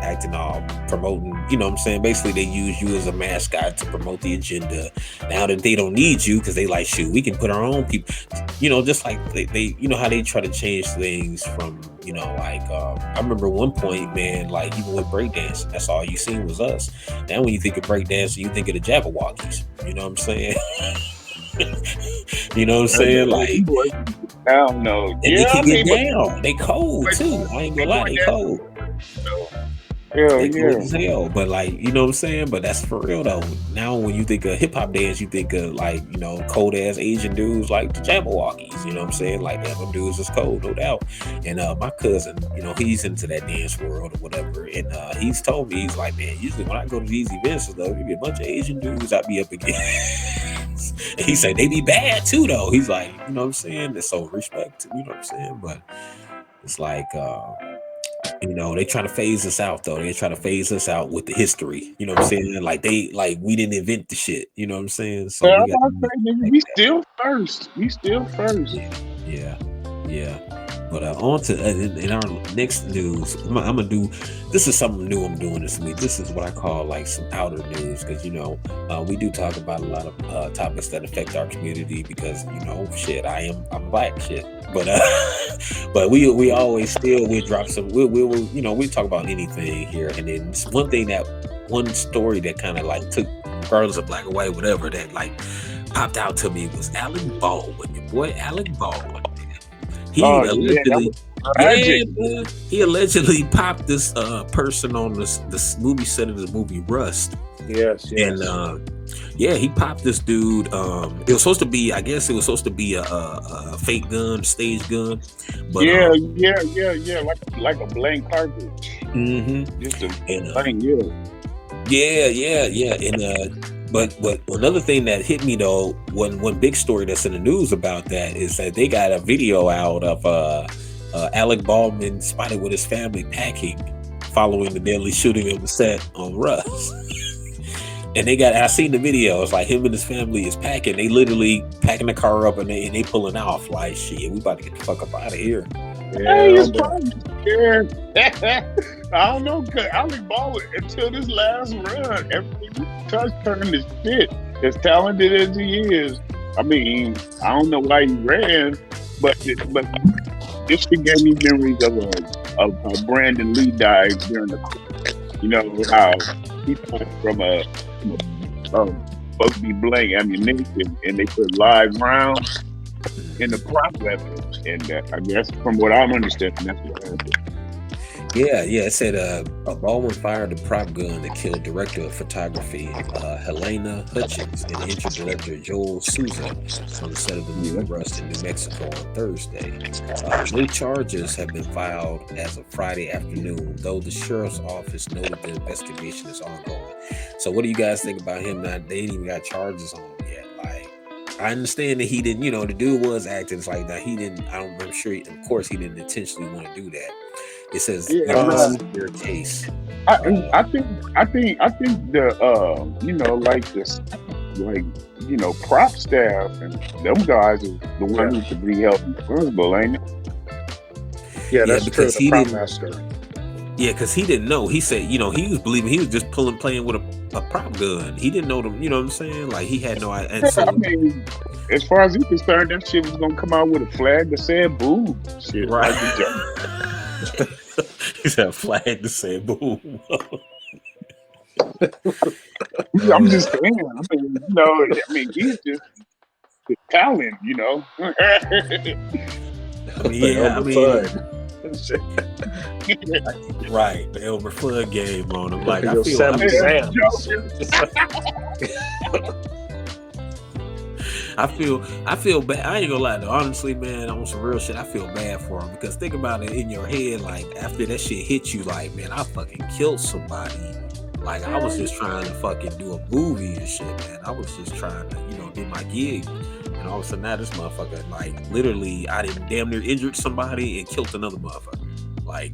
acting all, promoting. You know what I'm saying? Basically, they use you as a mascot to promote the agenda. Now that they don't need you because they like, shoot, we can put our own people. Just like they how they try to change things from. I remember one point, man, like even with breakdancing, that's all you seen was us. Now when you think of breakdancing, you think of the Jabberwockies. You know what I'm saying? You know what I'm saying? Like, I don't know. And they can get down. They cold too. I ain't gonna lie, they cold. Hell They cool yeah. as hell, but like, you know what I'm saying? But that's for real though. Now when you think of hip hop dance, you think of like, you know, cold ass Asian dudes like the Jabberwockies, you know what I'm saying? Like, damn, them dudes is cold, no doubt. And my cousin, you know, he's into that dance world or whatever. And he's told me, he's like, man, usually when I go to these events and stuff, you get a bunch of Asian dudes I be up against. And he said they be bad too though. He's like, you know what I'm saying? It's so respect, you know what I'm saying? But it's like you know, they try to phase us out though. They try to phase us out with the history. You know what I'm saying? Like we didn't invent the shit. You know what I'm saying? So Yeah, we I'm got about to to be say, nigga, like we that. still first. We still first. Yeah, yeah, yeah. But on to in our next news, I'm gonna do. This is something new I'm doing this week. This is what I call like some outer news because you know we do talk about a lot of topics that affect our community because you know shit I'm black shit. But but we always still we drop some we you know we talk about anything here and then it's one story that kind of like took regardless of black or white whatever that like popped out to me was Alec Baldwin, your boy Alec Baldwin. He Oh yeah, that allegedly, was yeah, tragic. man. He allegedly popped this person on this movie set of the movie Rust, Yes, and yeah, he popped this dude. It was supposed to be, I guess, it was supposed to be a fake gun, stage gun, but Yeah. Like a blank cartridge. mhm. Just a And blank, yeah, and but another thing that hit me though, one big story that's in the news about that is that they got a video out of Alec Baldwin spotted with his family packing following the deadly shooting of the set on Rust. And I seen the video. It's like him and his family is packing. They literally packing the car up and they pulling off. Like shit, we about to get the fuck up out of here. Hey, it's probably scared. I don't know, cause Alec Baldwin until this last run, everything he touched turned to shit. As talented as he is, I mean, I don't know why he ran, but this shit gave me memories of how Brandon Lee died during the, you know how he died from a supposed to be blank ammunition, and they put live rounds in the prop weapon, and I guess from what I'm understanding, that's what happened. Yeah. It said Baldwin fired the prop gun that killed director of photography Helena Hutchins and injured director Joel Souza on the set of the movie Rust in New Mexico on Thursday. No charges have been filed as of Friday afternoon, though the sheriff's office noted the investigation is ongoing. So, what do you guys think about him? Not they ain't even got charges on him yet. Like, I understand that he didn't. You know, the dude was acting. It's like that. He didn't. I'm sure. Of course, he didn't intentionally want to do that. It says, you know, this is their case. I think the you know, like this, like, you know, prop staff and them guys are the ones who should be held responsible, ain't it? Yeah, that's true. Because The he prop didn't. master. Yeah, because he didn't know. He said, you know, he was believing he was just playing with a prop gun. He didn't know them. You know what I'm saying? Like he had no idea. And so, I mean, as far as he's concerned, that shit was gonna come out with a flag that said "boo." Shit, right. like the He said a flag to say boom. I'm just saying. I mean, you know, he's just the talent, you know. Right, the Elmer Fudd game on him. Like Yo, Sam. I feel bad. I ain't gonna lie though. Honestly, man, on some real shit, I feel bad for him because think about it in your head. Like after that shit hit you, like man, I fucking killed somebody. Like I was just trying to fucking do a movie and shit, man. I was just trying to, you know, do my gig. And all of a sudden now this motherfucker, like literally, I didn't damn near injured somebody and killed another motherfucker. Like,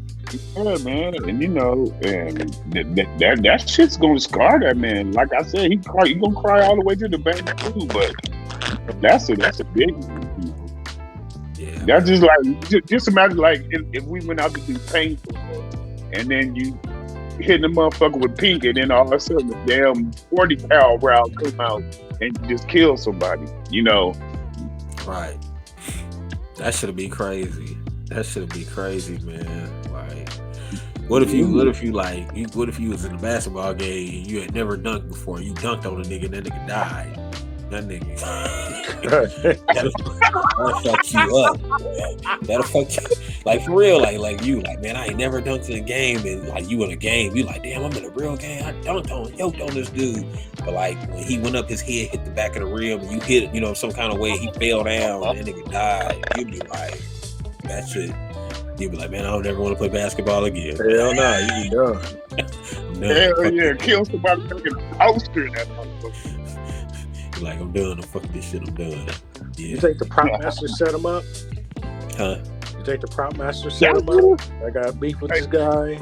yeah, man, and you know, and that shit's gonna scar that man. Like I said, he gonna cry all the way to the bank too. But that's a big one. You know? Yeah, that's just like just imagine like if we went out to do paint, and then you hit the motherfucker with pink, and then all of a sudden the damn 40 cal round come out and you just kill somebody. You know, right? That should be crazy. That should be crazy, man. Like, what if you was in a basketball game and you had never dunked before? You dunked on a nigga and that nigga died. That nigga. that'll fuck you up. That'll fuck you. Like for real, like you, like man, I ain't never dunked in a game, and like you in a game, you like, damn, I'm in a real game. I yoked on this dude. But like when he went up, his head hit the back of the rim, and you hit it, you know, some kind of way, he fell down, and that nigga died. You'd be like, that shit. You'd be like, man, I don't ever want to play basketball again. Hell no, you be done. Hell yeah, kill somebody making a poster in that motherfucker. Like, I'm done. Fuck this shit. I'm done. Yeah. You think the prop master set him up? Huh? You think the prop master set him up? I got beef with this guy.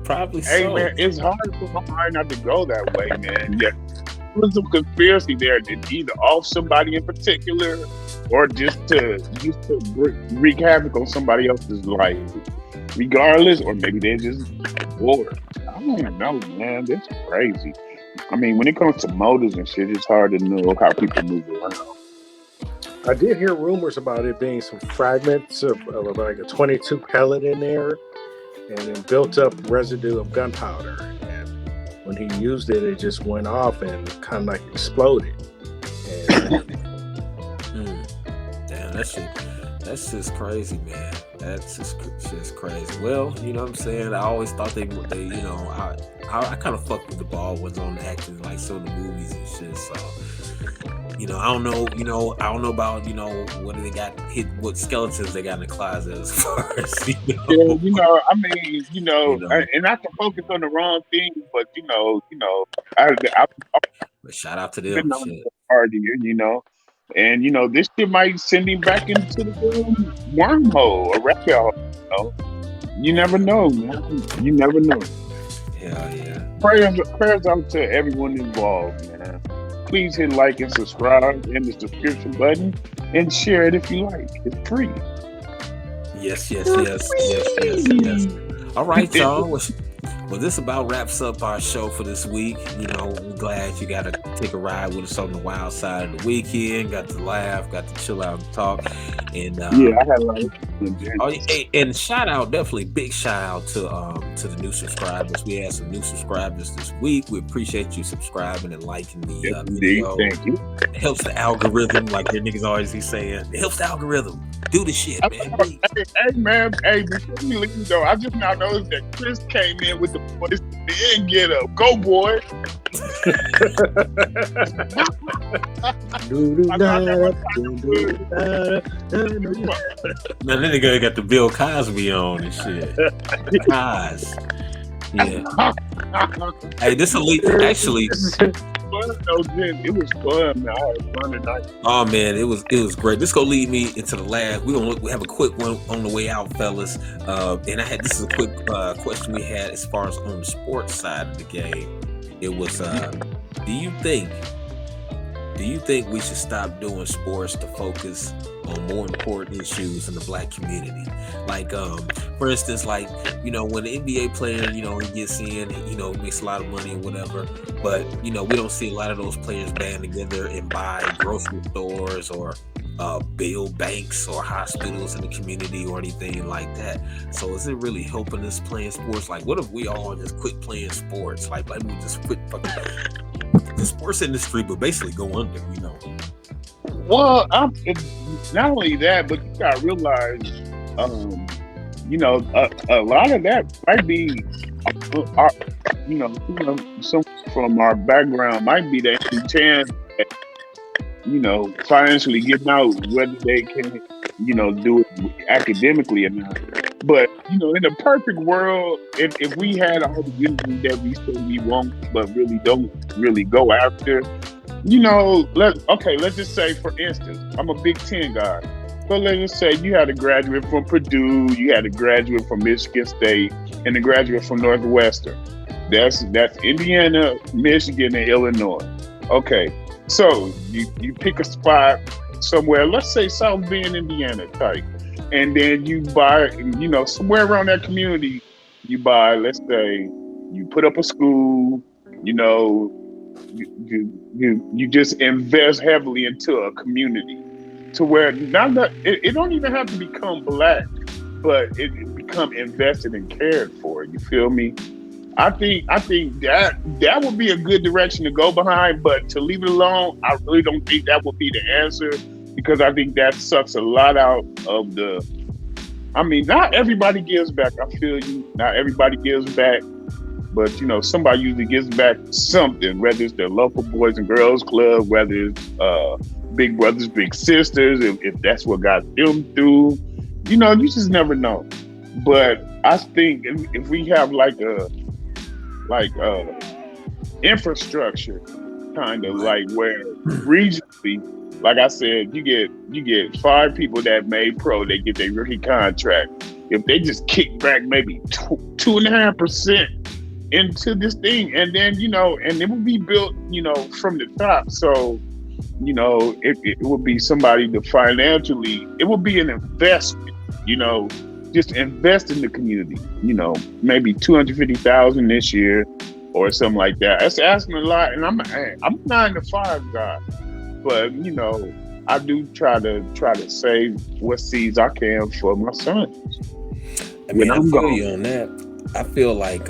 Probably so. Hey man, it's hard for my mind not to go that way, man. Yeah, there was some conspiracy there that either off somebody in particular, or just to wreak havoc on somebody else's life, regardless, or maybe they're just bored. I don't know, man. That's crazy. I mean, when it comes to motors and shit, it's hard to know how people move around. I did hear rumors about it being some fragments of like a 22 pellet in there, and then built up residue of gunpowder. And when he used it, it just went off and kind of like exploded. And, damn, that's just crazy, man. That's just crazy. Well, you know what I'm saying? I always thought they you know, I kind of fucked with the Baldwins on acting, like some of the movies and shit. So, you know, I don't know about, you know, what they got hit, what skeletons they got in the closet as far as, you know. Yeah, you know, I mean, you know, and I can focus on the wrong thing, but you know, But shout out to them. Party, you know. And you know, this shit might send him back into the wormhole or wreck hole. You know? You never know, man. You never know. Yeah. Prayers out to everyone involved, man. Please hit like and subscribe in the subscription button and share it if you like. It's free. Yes. All right, y'all. Well, this about wraps up our show for this week. You know, we're glad you got to take a ride with us on the wild side of the weekend. Got to laugh, got to chill out and talk. And I had a lot of fun. And shout out, definitely big shout out to the new subscribers. We had some new subscribers this week. We appreciate you subscribing and liking the video. Thank you. It helps the algorithm, like your niggas always be saying. It helps the algorithm. Do the shit, man. Hey, man. Hey, before we leave, though, I just now noticed that Chris came in with the voice and get up. Go, boy. Man, that nigga got the Bill Cosby on and shit. Cos. Yeah. Hey, this elite actually. It was fun, man. I had fun tonight. Oh man, it was great. This gonna lead me into the last. We have a quick one on the way out, fellas. And this is a quick question we had as far as on the sports side of the game. It was, do you think we should stop doing sports to focus on more important issues in the Black community? Like, for instance, like, you know, when the NBA player, you know, he gets in, you know, makes a lot of money or whatever, but, you know, we don't see a lot of those players band together and buy grocery stores or build banks or hospitals in the community or anything like that. So is it really helping us playing sports? Like, what if we all just quit playing sports? Like we just quit fucking the sports industry, but basically go under, you know? Well, not only that, but you gotta realize, you know, a lot of that might be, some from our background might be that chance, you know, financially getting out, whether they can, you know, do it academically or not. But, you know, in a perfect world, if we had all the uses that we say we want, but really don't really go after, you know, let's just say, for instance, I'm a Big Ten guy. So let's just say you had a graduate from Purdue, you had a graduate from Michigan State, and a graduate from Northwestern. That's Indiana, Michigan, and Illinois. Okay, so you pick a spot somewhere, let's say South Bend, Indiana type, and then you buy, you know, somewhere around that community, you buy, let's say, you put up a school, you know, you just invest heavily into a community to where it don't even have to become Black, but it become invested and cared for. You feel me? I think that would be a good direction to go behind, but to leave it alone, I really don't think that would be the answer because I think that sucks a lot out of the. I mean, not everybody gives back. I feel you. Not everybody gives back, but somebody usually gives back something, whether it's their local boys and girls club, whether it's big brothers, big sisters, if that's what got them through. You just never know. But I think if we have like infrastructure, kind of like where regionally, like I said, you get 5 people that made pro, they get their rookie contract. If they just kick back maybe 2.5% into this thing, and then and it will be built, from the top. So, it would be somebody to financially, it would be an investment, just invest in the community, maybe 250,000 this year or something like that. That's asking a lot, and I'm a 9-to-5 guy, but I do try to save what seeds I can for my sons. I mean, I feel you on that. I feel like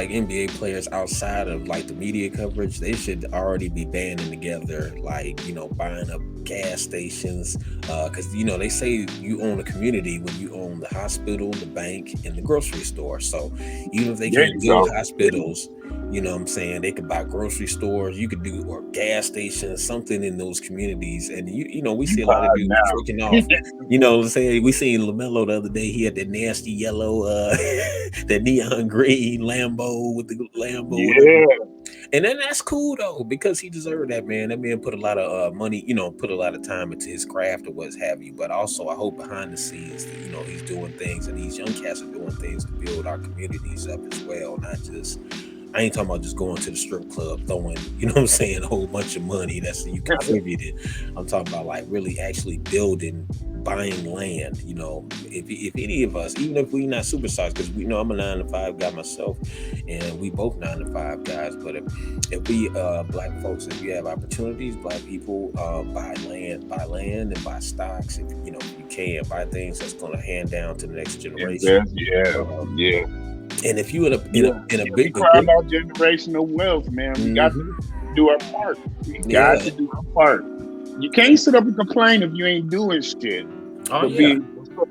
NBA players outside of like the media coverage, they should already be banding together, like, buying up gas stations. Because, they say you own a community when you own the hospital, the bank, and the grocery store. So even if they can't build hospitals, they could buy grocery stores, you could do, or gas stations, something in those communities. And, we see a lot of people freaking off. We seen LaMelo the other day, he had that nasty yellow, that neon green Lambo with the Lambo. Yeah. And then that's cool though, because he deserved that, man. That man put a lot of money, put a lot of time into his craft or what have you. But also I hope behind the scenes that, he's doing things, and these young cats are doing things to build our communities up as well. Not just, I ain't talking about just going to the strip club, throwing, a whole bunch of money that's you contributed. I'm talking about like really actually building, buying land. If any of us, even if we not superstars, because we know I'm a 9-to-5 guy myself, and we both 9-to-5 guys. But if we black folks, if you have opportunities, black people, buy land and buy stocks. If you can buy things that's going to hand down to the next generation. Yeah. And if you in a big cry about generational wealth, man, we got to do our part. We got to do our part. You can't sit up and complain if you ain't doing shit. Being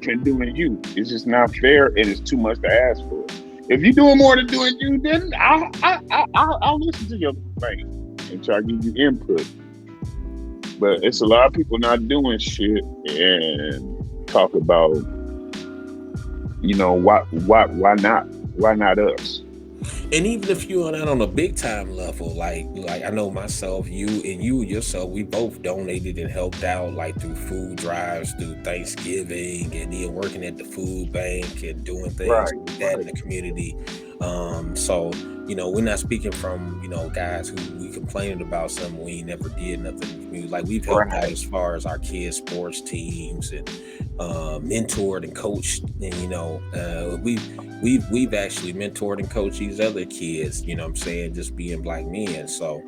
and doing you, it's just not fair, and it's too much to ask for. If you're doing more than doing you, then I'll listen to your complaint and try to give you input. But it's a lot of people not doing shit and talk about, why not? Why not us? And even if you're not on a big time level, like I know myself, you yourself, we both donated and helped out, like through food drives, through Thanksgiving, and then working at the food bank and doing things like that in the community. So we're not speaking from guys who we complaining about something we never did nothing. Like we've helped out as far as our kids' sports teams and mentored and coached, and we've actually mentored and coached these other kids, just being black men. So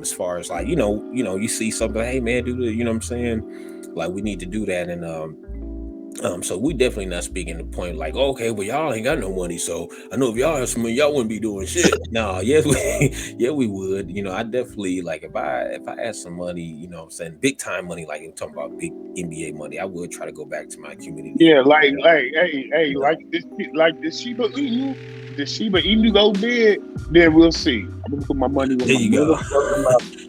as far as like you see something, hey man, do the, like we need to do that. And so we definitely not speaking to the point like, okay, well y'all ain't got no money, so I know if y'all have some money, y'all wouldn't be doing shit. No, yes, we would. I definitely, like, if I had some money, big time money, like I'm talking about big NBA money, I would try to go back to my community. Yeah, like this Shiba Inu, go big, then we'll see. I'm gonna put my money where there you go.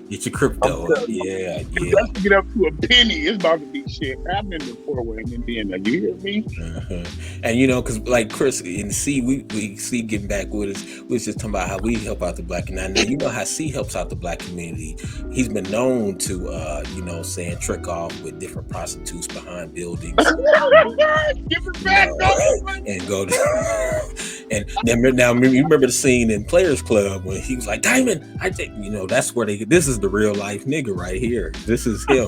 Get your crypto. Yeah. Just to get up to a penny, it's about to be shit happening before we're in Indiana. You hear me? And because like Chris and C, we see getting back with us. We was just talking about how we help out the black community. Now how C helps out the black community. He's been known to trick off with different prostitutes behind buildings. Give it back, and go to, and then now you remember the scene in Players Club when he was like, Diamond, I think that's where this is the real life nigga right here. This is him.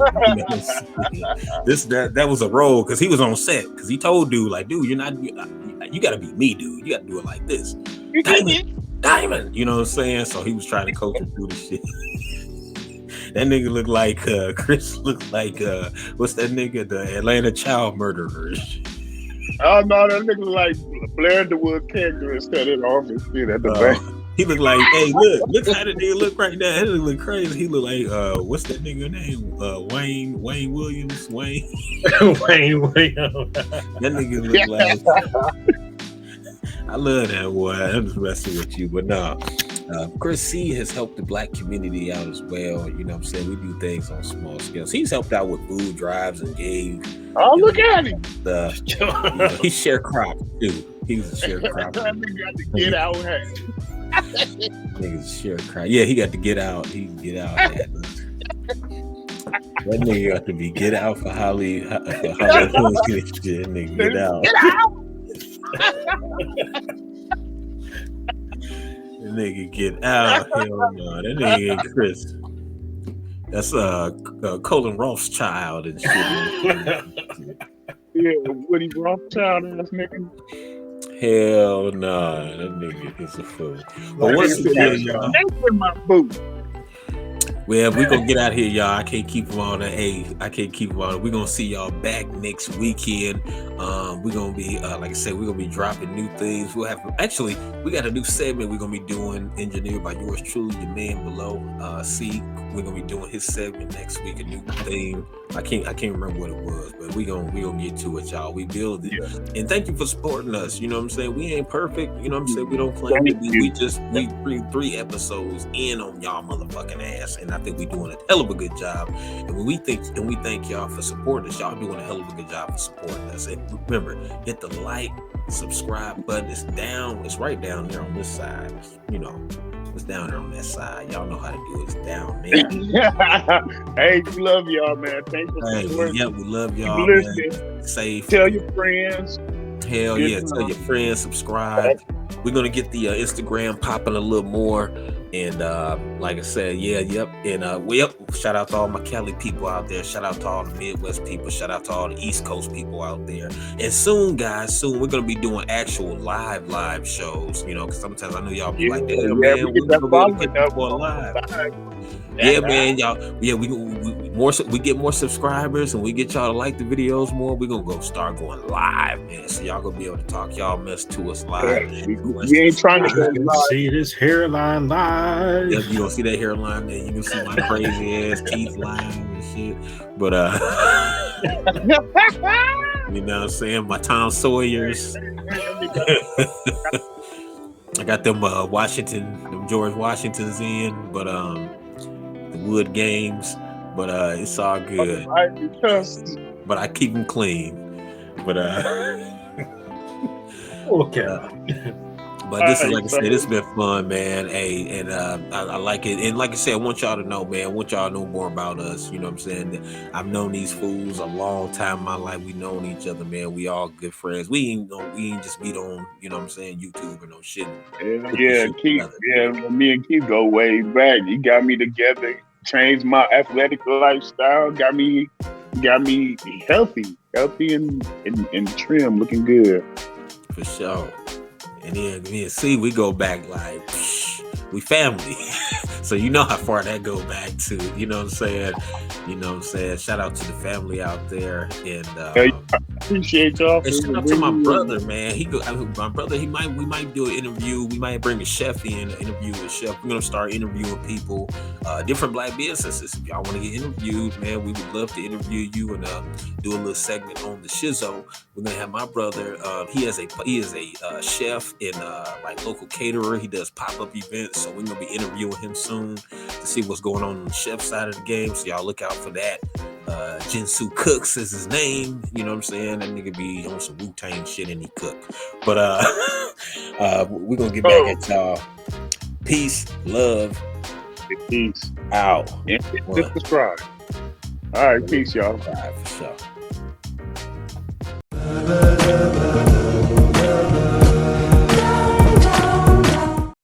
That was a role because he was on set, because he told dude, like, dude, you gotta be me, dude. You gotta do it like this. Diamond, you know what I'm saying? So he was trying to coach him through the shit. That nigga looked like Chris looked like what's that nigga, the Atlanta child murderer. Oh no, that nigga like Blair DeWood character instead of the office shit at the bank. He look like, hey, look how the nigga look right now. He look crazy. He look like, what's that nigga name? Wayne Williams. Wayne Williams. That nigga look like. I love that boy. I'm just messing with you, but no. Chris C has helped the black community out as well. You know what I'm saying? We do things on small scales. He's helped out with food drives and gave. Oh, look at him. He's sharecropping too. He's a sharecropper. That nigga got to get out. Nigga's sharecropper. Yeah, he got to get out. He can get out. That nigga got to be get out for Hollywood. Nigga, get out. Get out. That nigga get out. Hell no. That nigga ain't Chris. That's Colin Rothschild and shit. Yeah, Woody Rothschild ass nigga. Hell nah, that nigga is a fool. But once again, y'all. That's in my boot. Well, we gonna get out here, y'all. I can't keep them on. I can't keep them on. We're gonna see y'all back next weekend. We're gonna be, like I said, we're gonna be dropping new things. We got a new segment we're gonna be doing, engineered by yours truly, the man below. C. We're gonna be doing his segment next week, a new theme. I can't remember what it was, but we gonna get to it, y'all. We build it, and thank you for supporting us. You know what I'm saying? We ain't perfect. You know what I'm saying? We don't claim to be. We bring 3 episodes in on y'all motherfucking ass, and I think we doing a hell of a good job. And we thank y'all for supporting us. Y'all doing a hell of a good job for supporting us. And remember, hit the like, subscribe button. It's down. It's right down there on this side. It's down there on that side. Y'all know how to do it. It's down there. Hey, we love y'all, man. Thanks for supporting. Yeah, we love y'all, man. Safe. Tell your friends. Hell yeah. Tell your friends. Subscribe. We're going to get the Instagram popping a little more. And like I said, and shout out to all my Cali people out there. Shout out to all the Midwest people. Shout out to all the East Coast people out there. And soon, guys, we're gonna be doing actual live shows. Because sometimes I know y'all be like, damn, man, we're gonna get that for live. Yeah, man, y'all. Yeah, we get more subscribers and we get y'all to like the videos more. We're gonna start going live, man. So y'all gonna be able to talk y'all mess to us live. We ain't trying to go live. See this hairline live. Yeah, you gonna see that hairline there. You can see my crazy ass teeth line and shit. But you know what I'm saying? My Tom Sawyers. I got them George Washingtons in, but the wood games, but it's all good. But I keep them clean. But okay. But this is, like I said, it's been fun, man. Hey, and I like it. And like I said, I want y'all to know, man. I want y'all to know more about us. You know what I'm saying? I've known these fools a long time in my life. We known each other, man. We all good friends. We ain't just meet on, you know what I'm saying, YouTube or no shit. Me and Keith go way back. He got me together, changed my athletic lifestyle, got me healthy and trim, looking good. For sure. And then me and C, we go back like we family. So you know how far that go back to. You know what I'm saying? Shout out to the family out there. And I appreciate y'all. And shout out to my brother, man. My brother, we might do an interview. We might bring a chef in, interview a chef. We're gonna start interviewing people, different black businesses. If y'all want to get interviewed, man, we would love to interview you and do a little segment on the Shizzo. We're gonna have my brother. He is a chef and like local caterer. He does pop-up events, so we're gonna be interviewing him soon to see what's going on the chef side of the game. So y'all look out for that. Jinsu Cooks is his name. You know what I'm saying? That nigga be on some Wu-Tang shit and he cook. But we're gonna get back at y'all. Peace, love, peace out. And subscribe. All right, peace, y'all. All right, for sure.